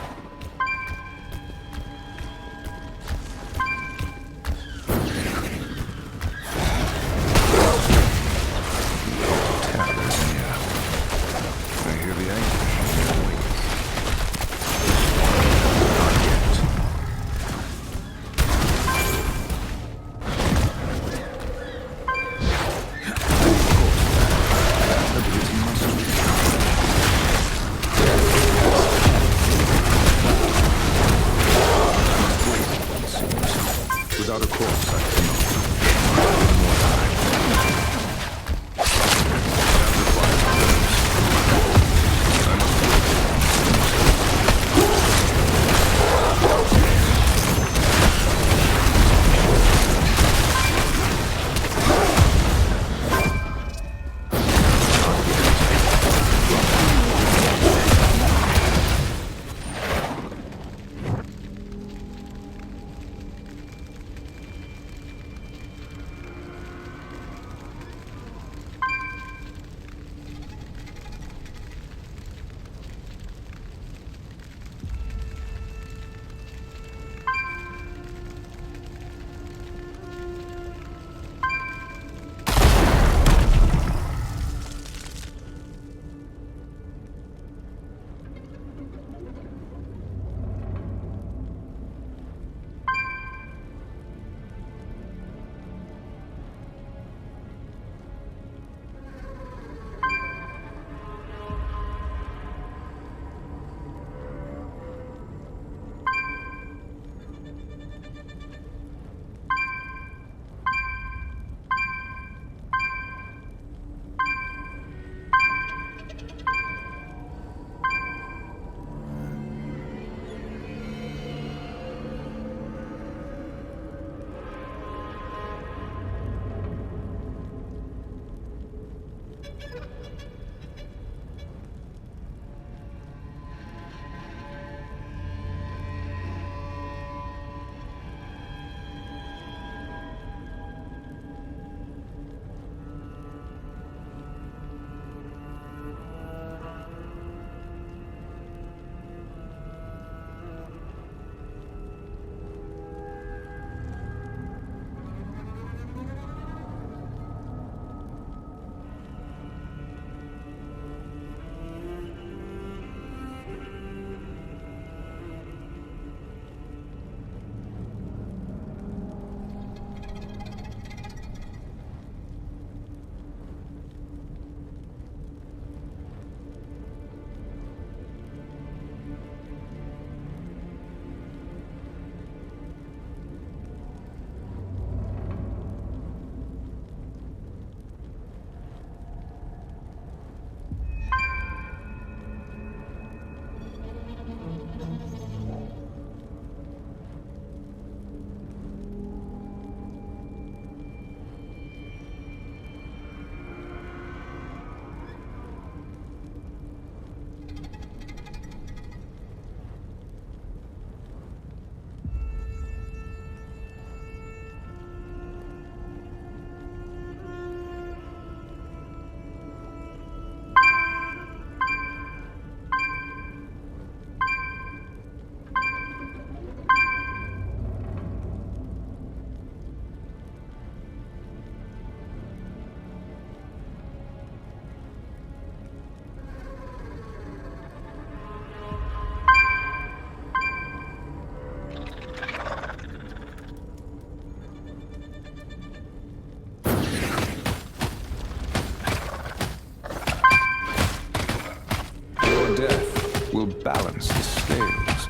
balance the scales.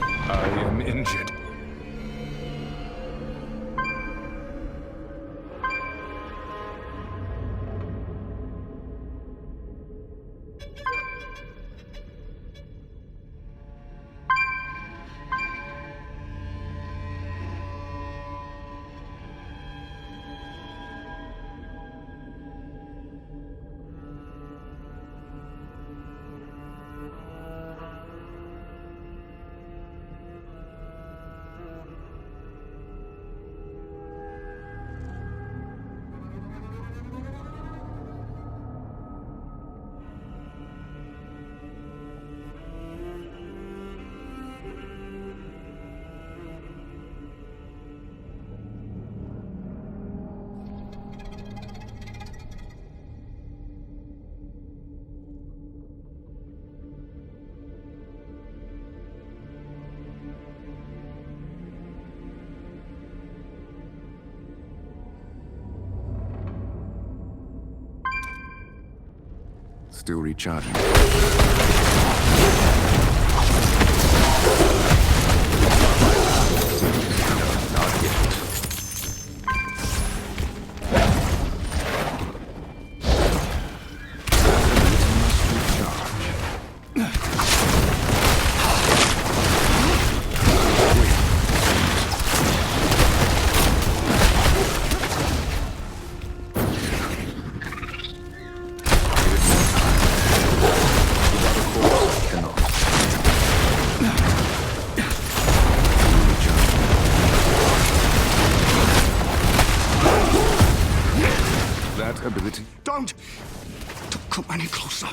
I am injured. Still recharging. Not yet. Ability. Don't come any closer.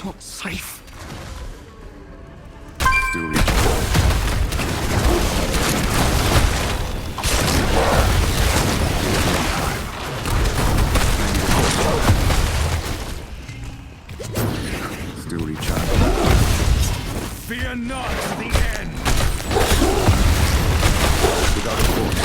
Not safe. Still reaching. Still recharging. Fear not the end. Without a force.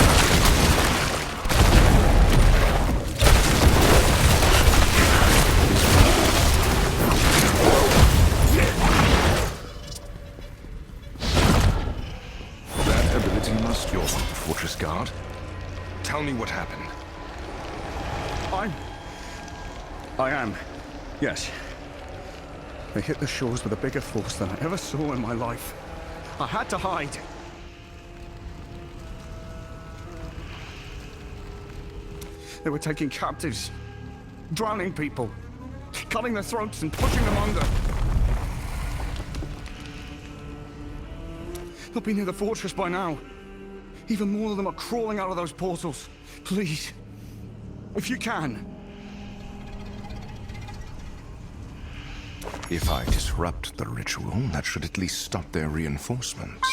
Your fortress guard. Tell me what happened. I am. Yes. They hit the shores with a bigger force than I ever saw in my life. I had to hide. They were taking captives, drowning people, cutting their throats and pushing them under. They'll be near the fortress by now. Even more of them are crawling out of those portals. Please, if you can. If I disrupt the ritual, that should at least stop their reinforcements.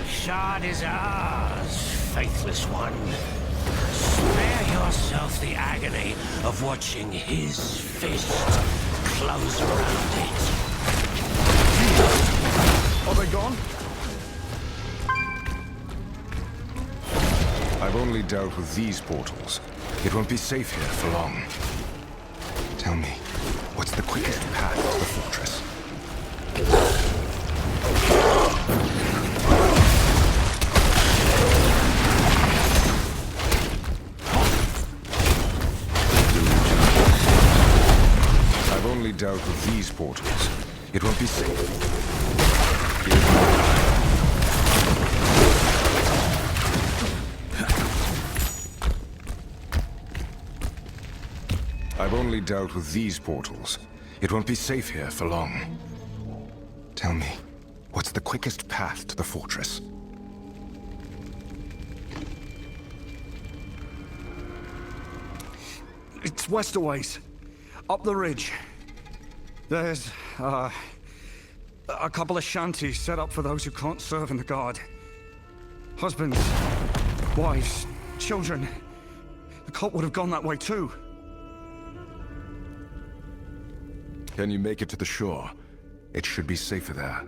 Shard is ours. faithless one. Spare yourself the agony of watching his fist close around it. Are they gone? I've only dealt with these portals. It won't be safe here for long. Tell me, what's the quickest path to the fortress? I've only dealt with these portals. It won't be safe. I've only dealt with these portals. It won't be safe here for long. Tell me, what's the quickest path to the fortress? It's west a ways. Up the ridge. There's, a couple of shanties set up for those who can't serve in the guard. Husbands, wives, children. The cult would have gone that way too. Can you make it to the shore? It should be safer there.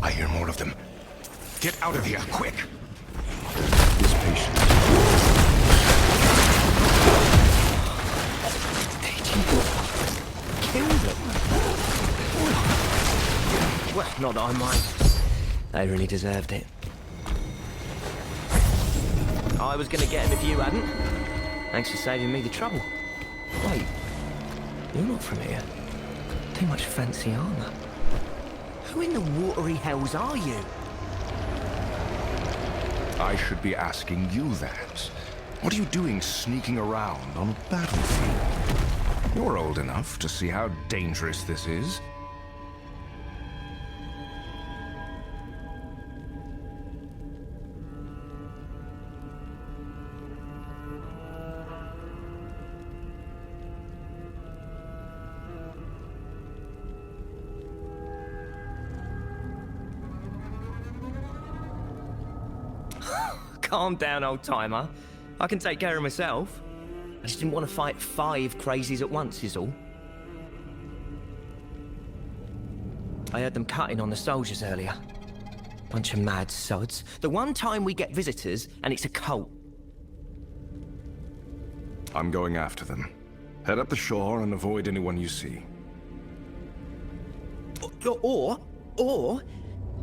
I hear more of them. Get out of here, quick! Be patient. Kill them? Well, not that I mind. They really deserved it. I was gonna get him if you hadn't. Thanks for saving me the trouble. Wait, you're not from here. Too much fancy armor. Who in the watery hells are you? I should be asking you that. What are you doing sneaking around on a battlefield? You're old enough to see how dangerous this is. Calm down, old-timer. I can take care of myself. I just didn't want to fight 5 crazies at once, is all. I heard them cutting on the soldiers earlier. Bunch of mad sods. The one time we get visitors, and it's a cult. I'm going after them. Head up the shore and avoid anyone you see. Or,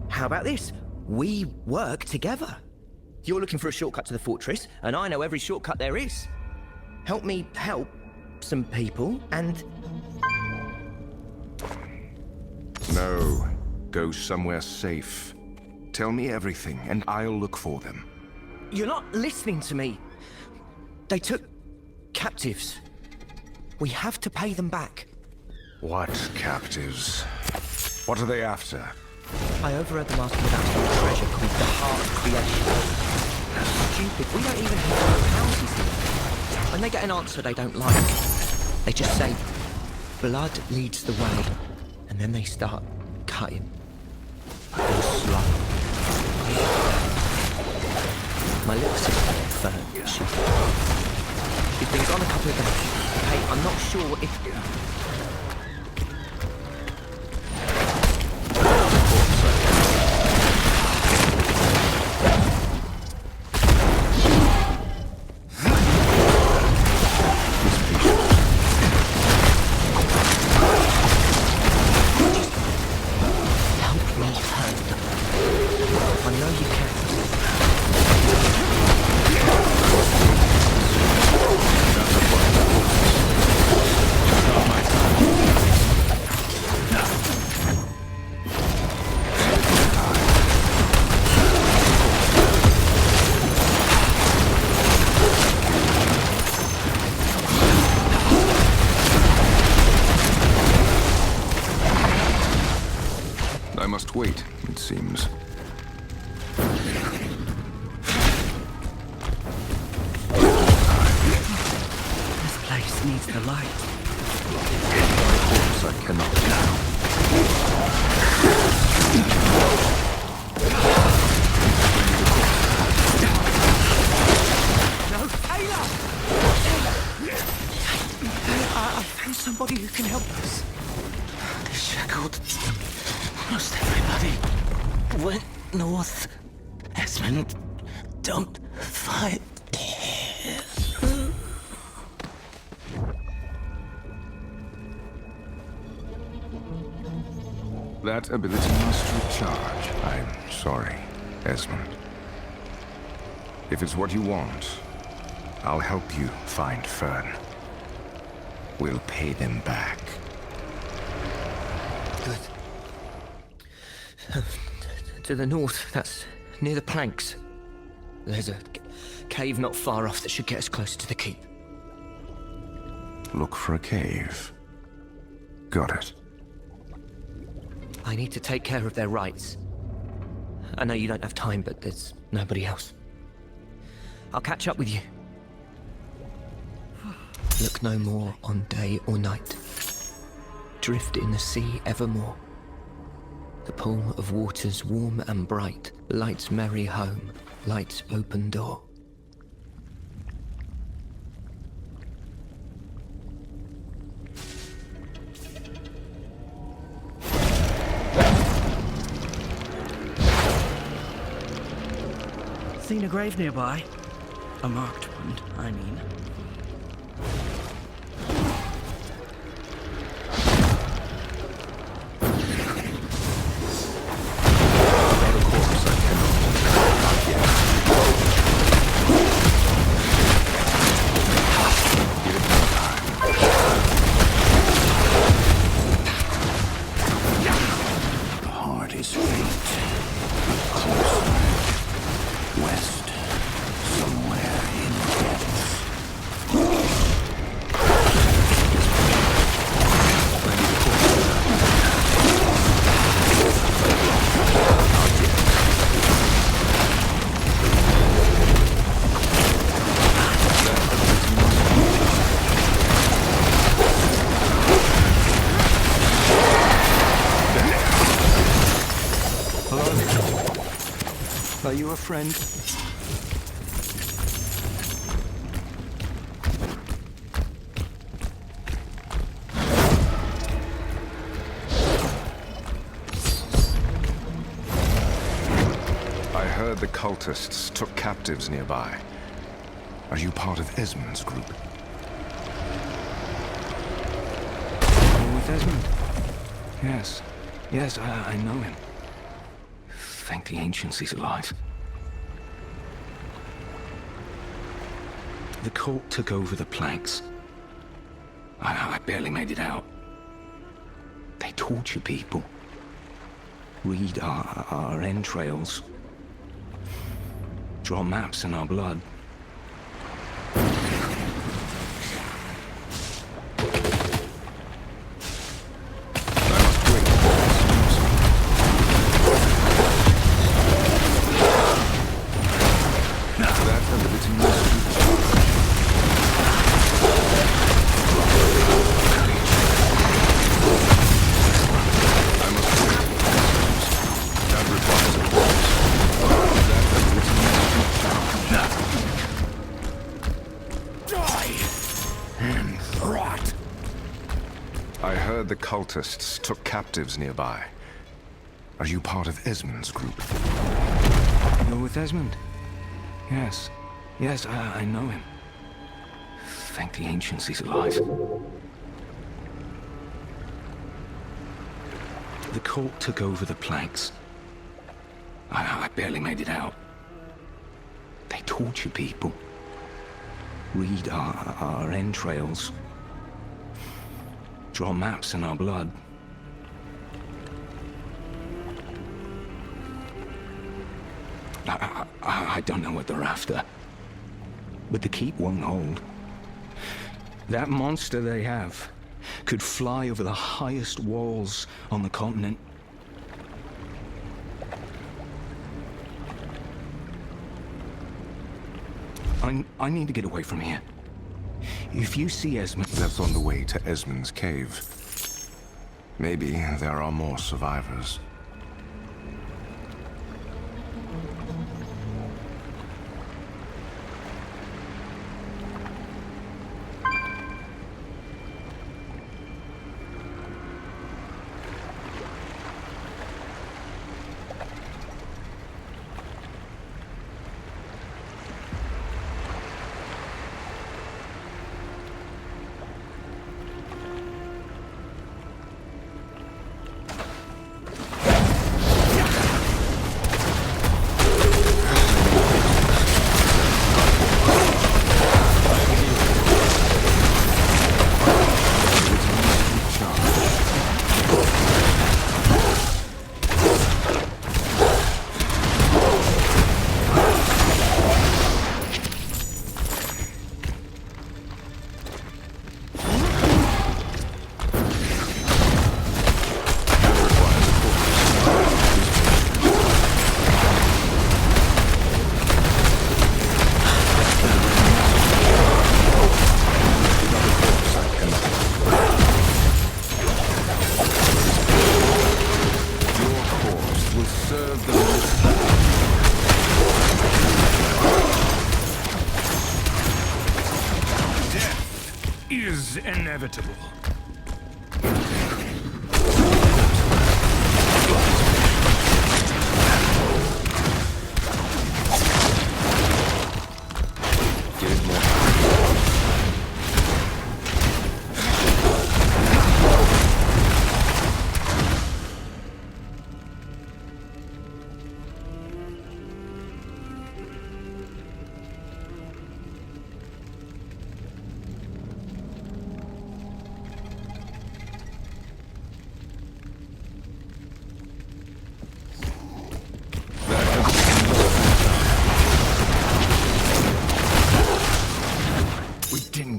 how about this? We work together. You're looking for a shortcut to the fortress, and I know every shortcut there is. Help me help some people, and... No. Go somewhere safe. Tell me everything, and I'll look for them. You're not listening to me. They took captives. We have to pay them back. What captives? What are they after? I overheard them asking about some treasure called the Heart Creation. Stupid, we don't even have our houses here. When they get an answer they don't like, they just say, blood leads the way, and then they start cutting. Real slow. My little sister, Fern, she's been gone a couple of days. Hey, I'm not sure if... I must wait, it seems. This place needs the light. Of course I cannot now. anybody who can help us? The shackled. Most everybody went north. Esmond, don't fight. That ability must recharge. I'm sorry, Esmond. If it's what you want, I'll help you find Fern. We'll pay them back. Good. To the north, that's near the planks. There's a cave not far off that should get us closer to the keep. Look for a cave. Got it. I need to take care of their rights. I know you don't have time, but there's nobody else. I'll catch up with you. Look no more on day or night. Drift in the sea evermore. The pool of waters warm and bright, light's merry home, light's open door. Seen a grave nearby? A marked one, I mean. The heart is faint. Closer. West. Somewhere in depths. Hello? Are you a friend? I heard the cultists took captives nearby. Are you part of Esmond's group? With Esmond? Yes. Yes, I know him. Thank the ancients he's alive. The cult took over the planks. I barely made it out. They torture people. Read our entrails. Draw maps in our blood. I heard the cultists took captives nearby. Are you part of Esmond's group? You're with Esmond? Yes. Yes, I know him. Thank the ancients he's alive. The cult took over the planks. I barely made it out. They torture people. Read our entrails. Draw maps in our blood. I don't know what they're after. But the keep won't hold. That monster they have could fly over the highest walls on the continent. I need to get away from here. If you see Esmond... That's on the way to Esmond's cave. Maybe there are more survivors. is inevitable.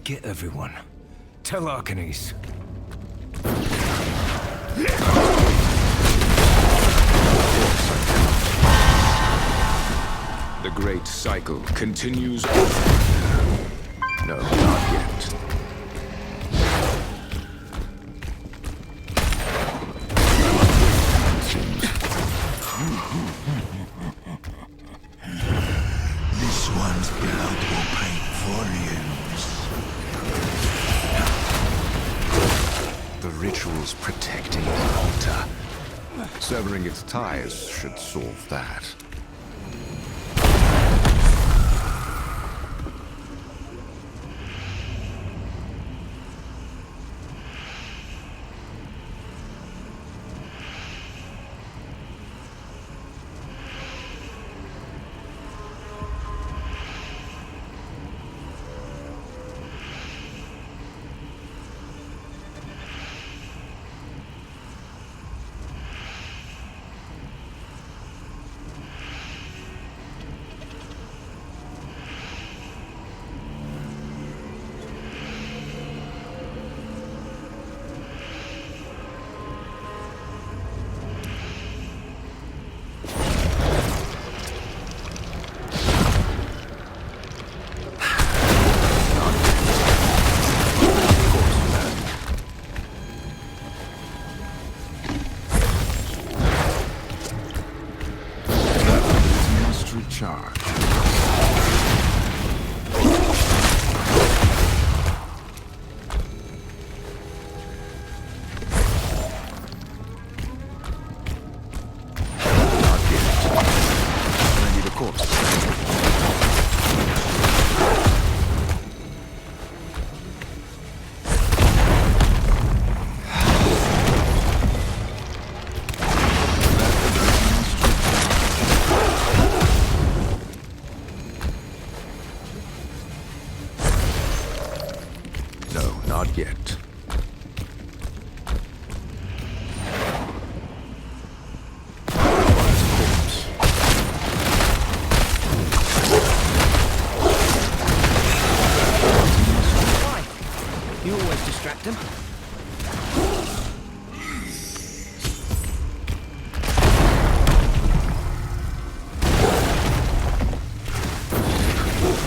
Get everyone. Tell Arcanes. The great cycle continues on. No, not yet. This one's blood will paint volumes. The ritual's protecting the altar. Severing its ties should solve that. Charge. Ready the corpse. No, not yet. Why? You always distract him.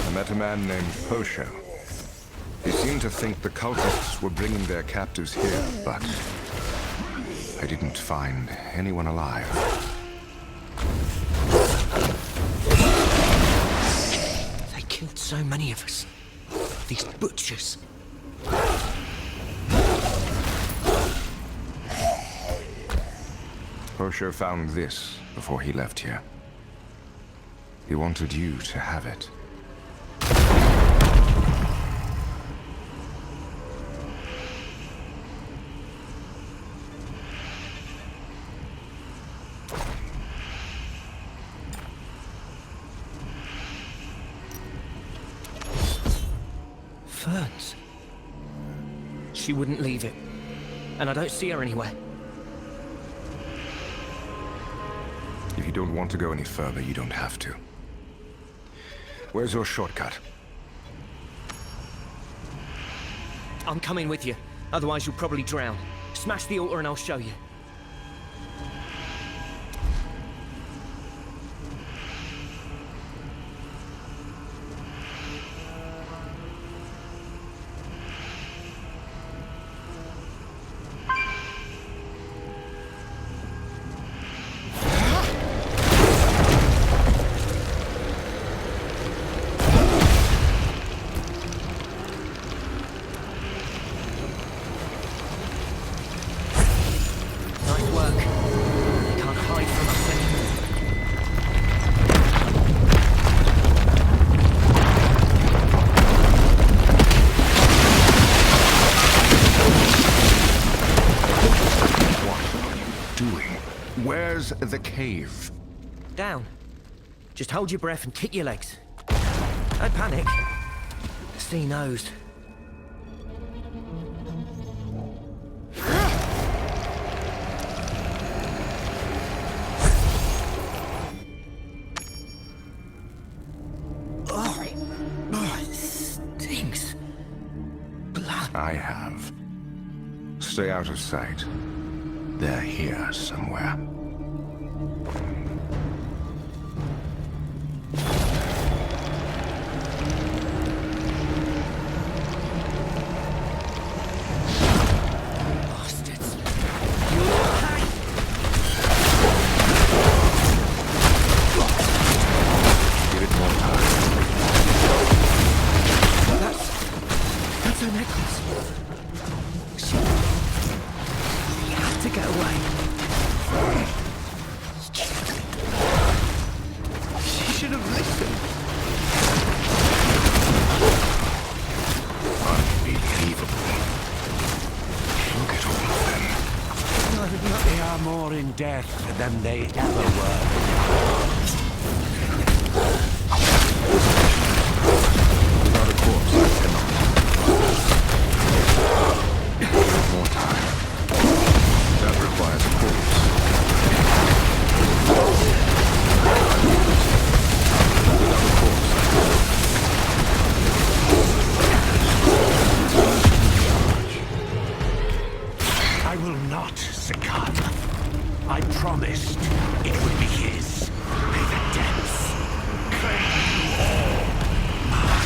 I met a man named Posho. He seemed to think the cultists were bringing their captives here, but I didn't find anyone alive. They killed so many of us. These butchers. Posho found this before he left here. He wanted you to have it. Ferns. She wouldn't leave it. And I don't see her anywhere. If you don't want to go any further, you don't have to. Where's your shortcut? I'm coming with you. Otherwise you'll probably drown. Smash the altar and I'll show you. Where's the cave? Down. Just hold your breath and kick your legs. Don't panic. The sea knows. Oh, it stinks. Blood. I have. Stay out of sight. They're here somewhere. Bastards. Give it more time. That's her necklace. She had to get away. She should have listened. Unbelievable. Look at all of them. They are more in death than they ever were. Without a corpse, I cannot. More time. That requires a corpse. Without a corpse, I will not succumb. I promised it would be his. May the depths claim all my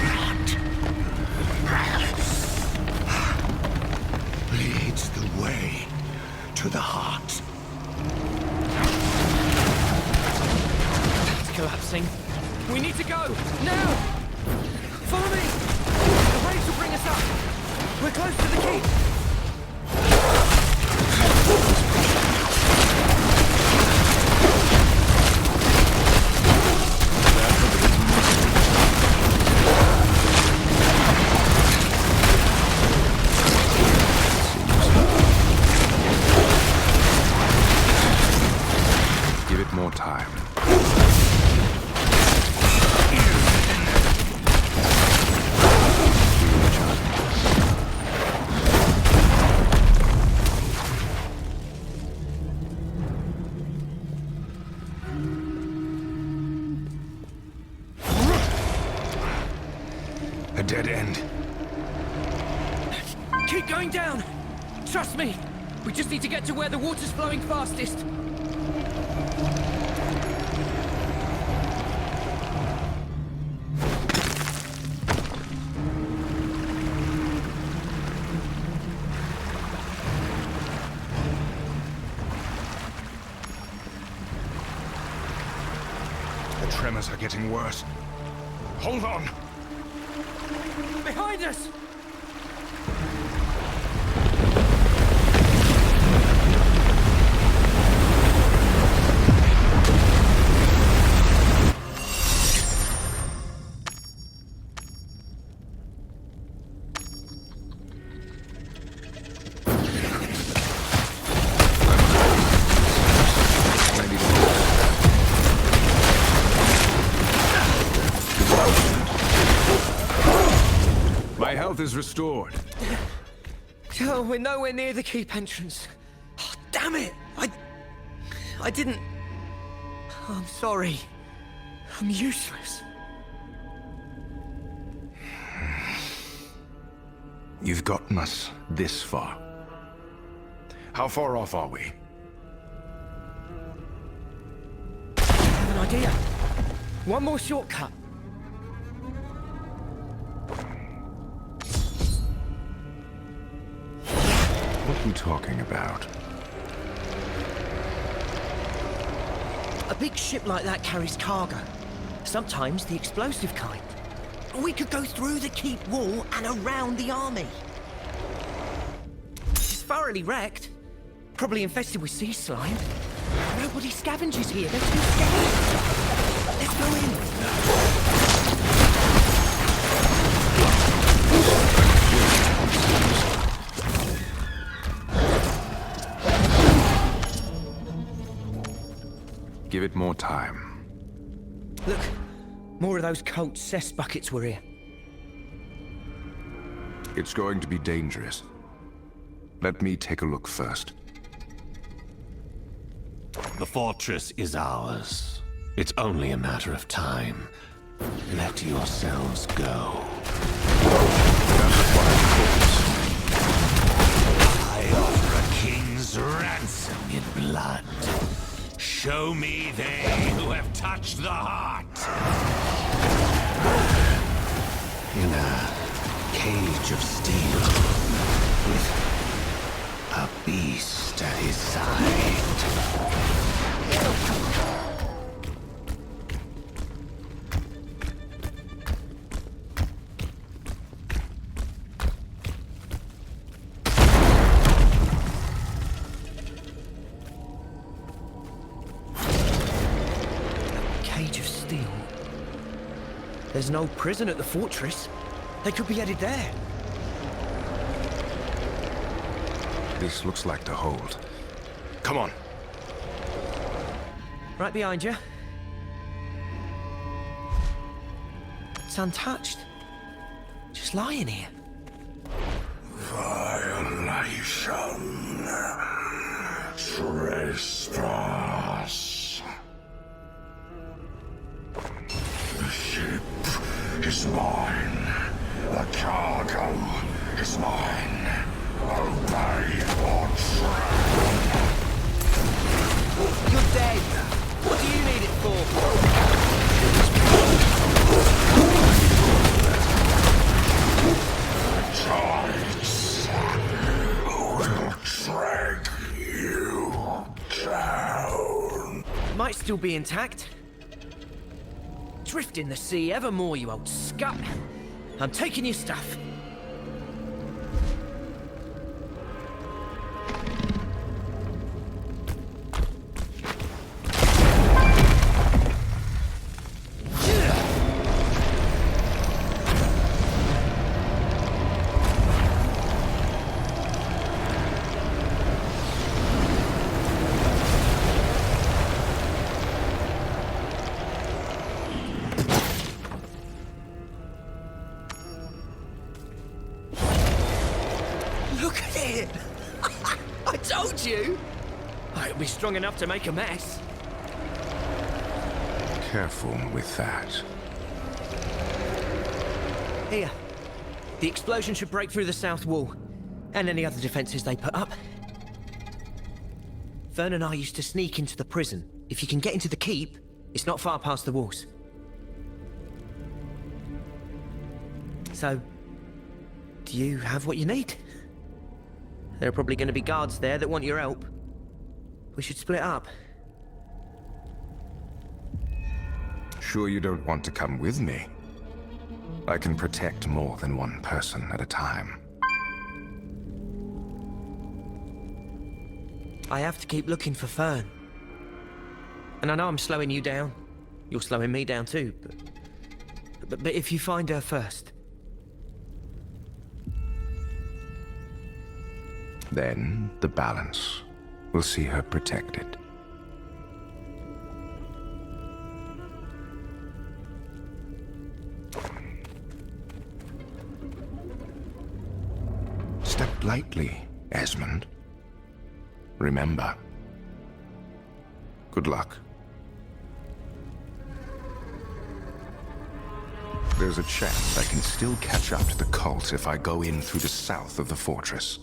blood. Leads the way to the heart. It's collapsing. We need to go! Now! Follow me! The waves will bring us up! We're close to the keep! Give it more time. A dead end. Keep going down! Trust me! We just need to get to where the water's flowing fastest. The tremors are getting worse. Hold on! Behind us! My health is restored. Oh, we're nowhere near the keep entrance. Oh, damn it! I didn't... Oh, I'm sorry. I'm useless. You've gotten us this far. How far off are we? I have an idea. One more shortcut. What are you talking about? A big ship like that carries cargo. Sometimes the explosive kind. We could go through the keep wall and around the army. It's thoroughly wrecked. Probably infested with sea slime. Nobody scavenges here. They're too scared. Let's go in. give it more time. Look, more of those Colt cess buckets were here. It's going to be dangerous. Let me take a look first. The fortress is ours. It's only a matter of time. Let yourselves go. I offer a king's ransom in blood. Show me they who have touched the heart. In a cage of steel, with a beast at his side. Cage of steel. There's no prison at the fortress. They could be headed there. This looks like the hold. Come on. Right behind you. It's untouched. Just lying here. Violation. Trespass. The ship is mine. The cargo is mine. Obey or drown. You're dead. What do you need it for? Tides will drag you down. Might still be intact. Drift in the sea evermore, you old scut. I'm taking your stuff. Look at it! I told you! It'll be strong enough to make a mess. Careful with that. Here. The explosion should break through the south wall. And any other defenses they put up. Vern and I used to sneak into the prison. If you can get into the keep, it's not far past the walls. So, do you have what you need? There are probably going to be guards there that want your help. We should split up. Sure you don't want to come with me? I can protect more than one person at a time. I have to keep looking for Fern. And I know I'm slowing you down. You're slowing me down too, but if you find her first... Then, the balance will see her protected. Step lightly, Esmond. Remember. Good luck. There's a chance I can still catch up to the cult if I go in through the south of the fortress.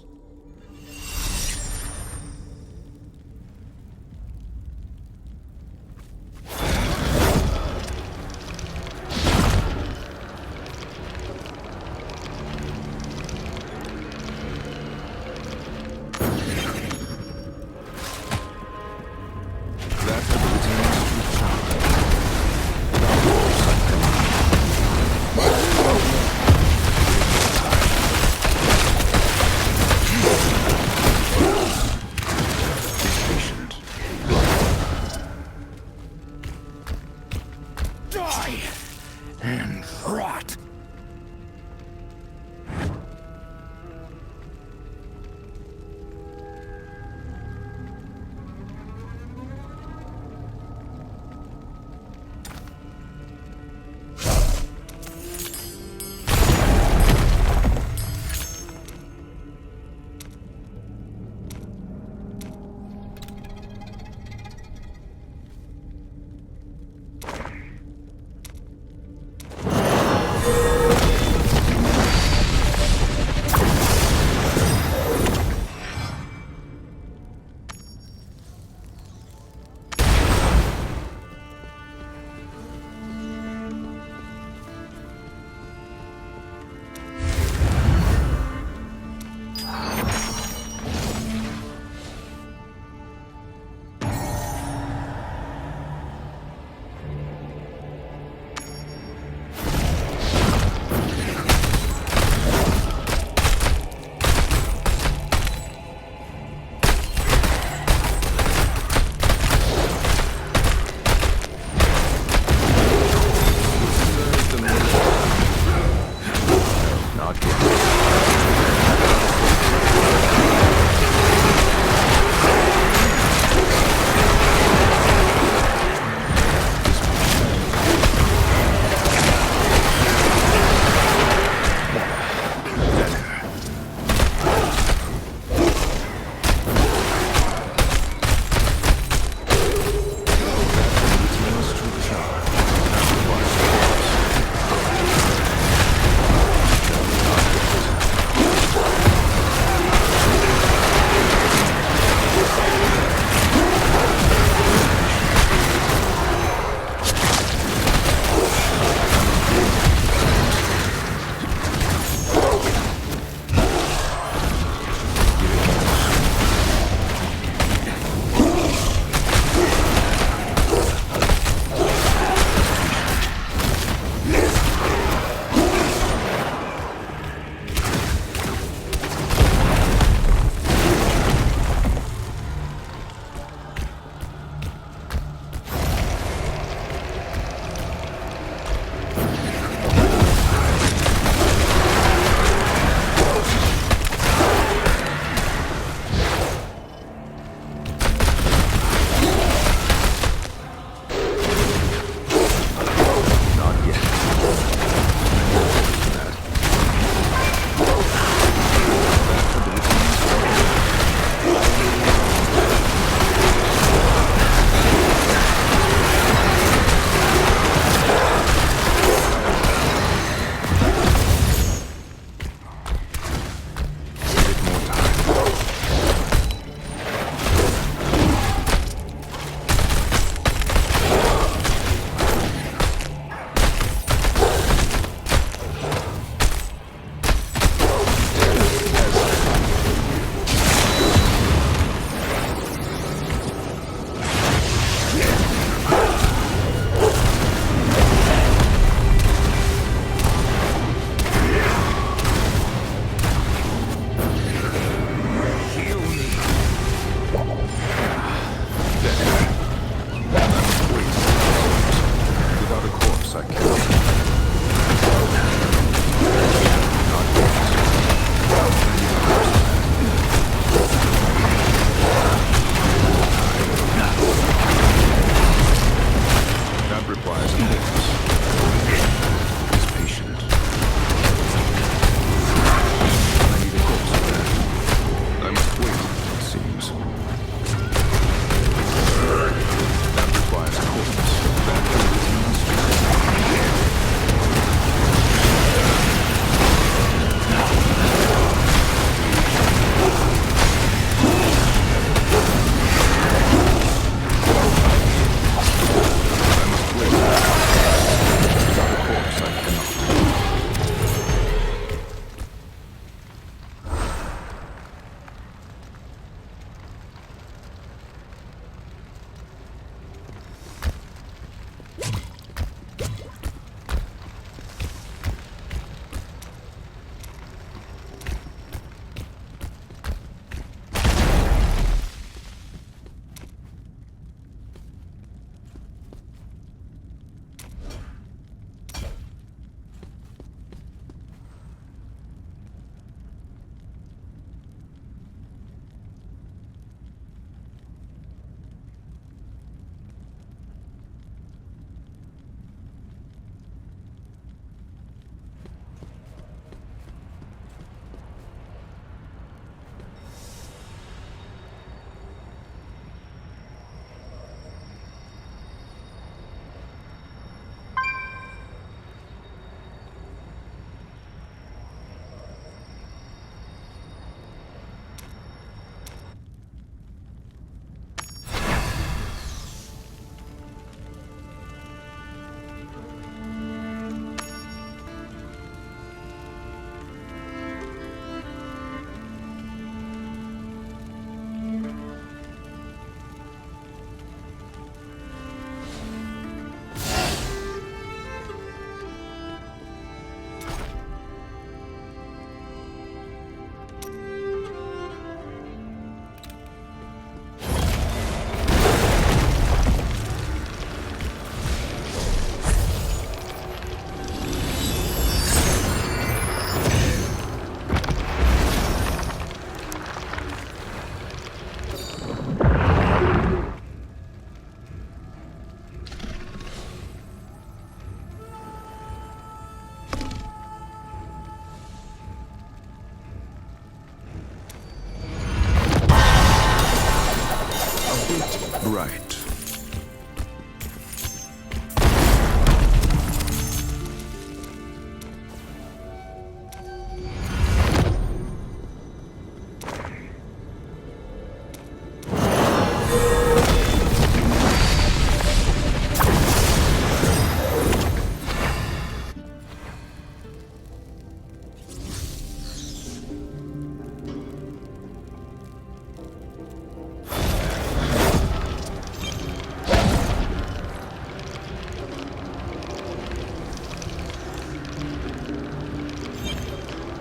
Right.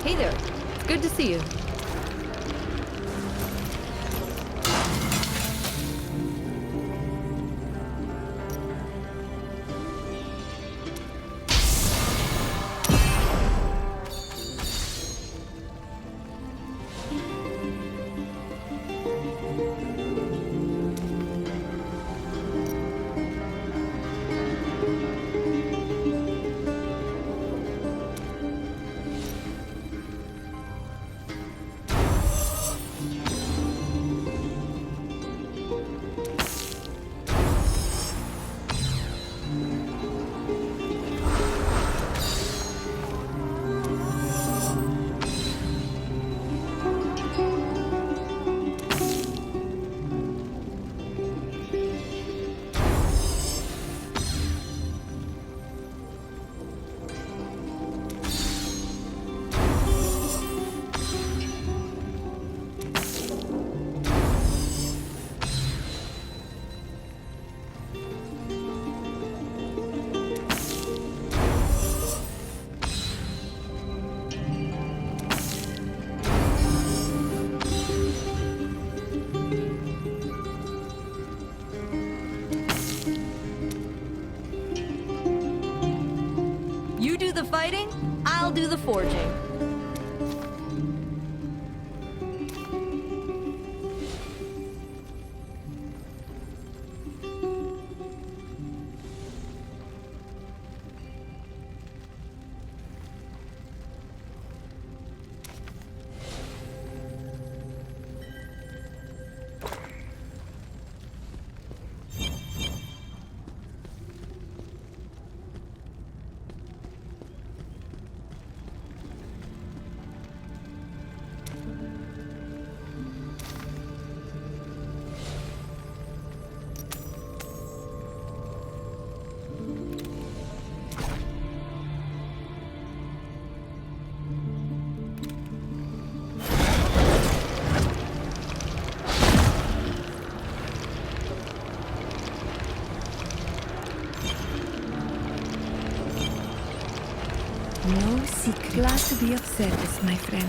Hey there. It's good to see you. You do the fighting, I'll do the forging. No secret. Glad to be of service, my friend.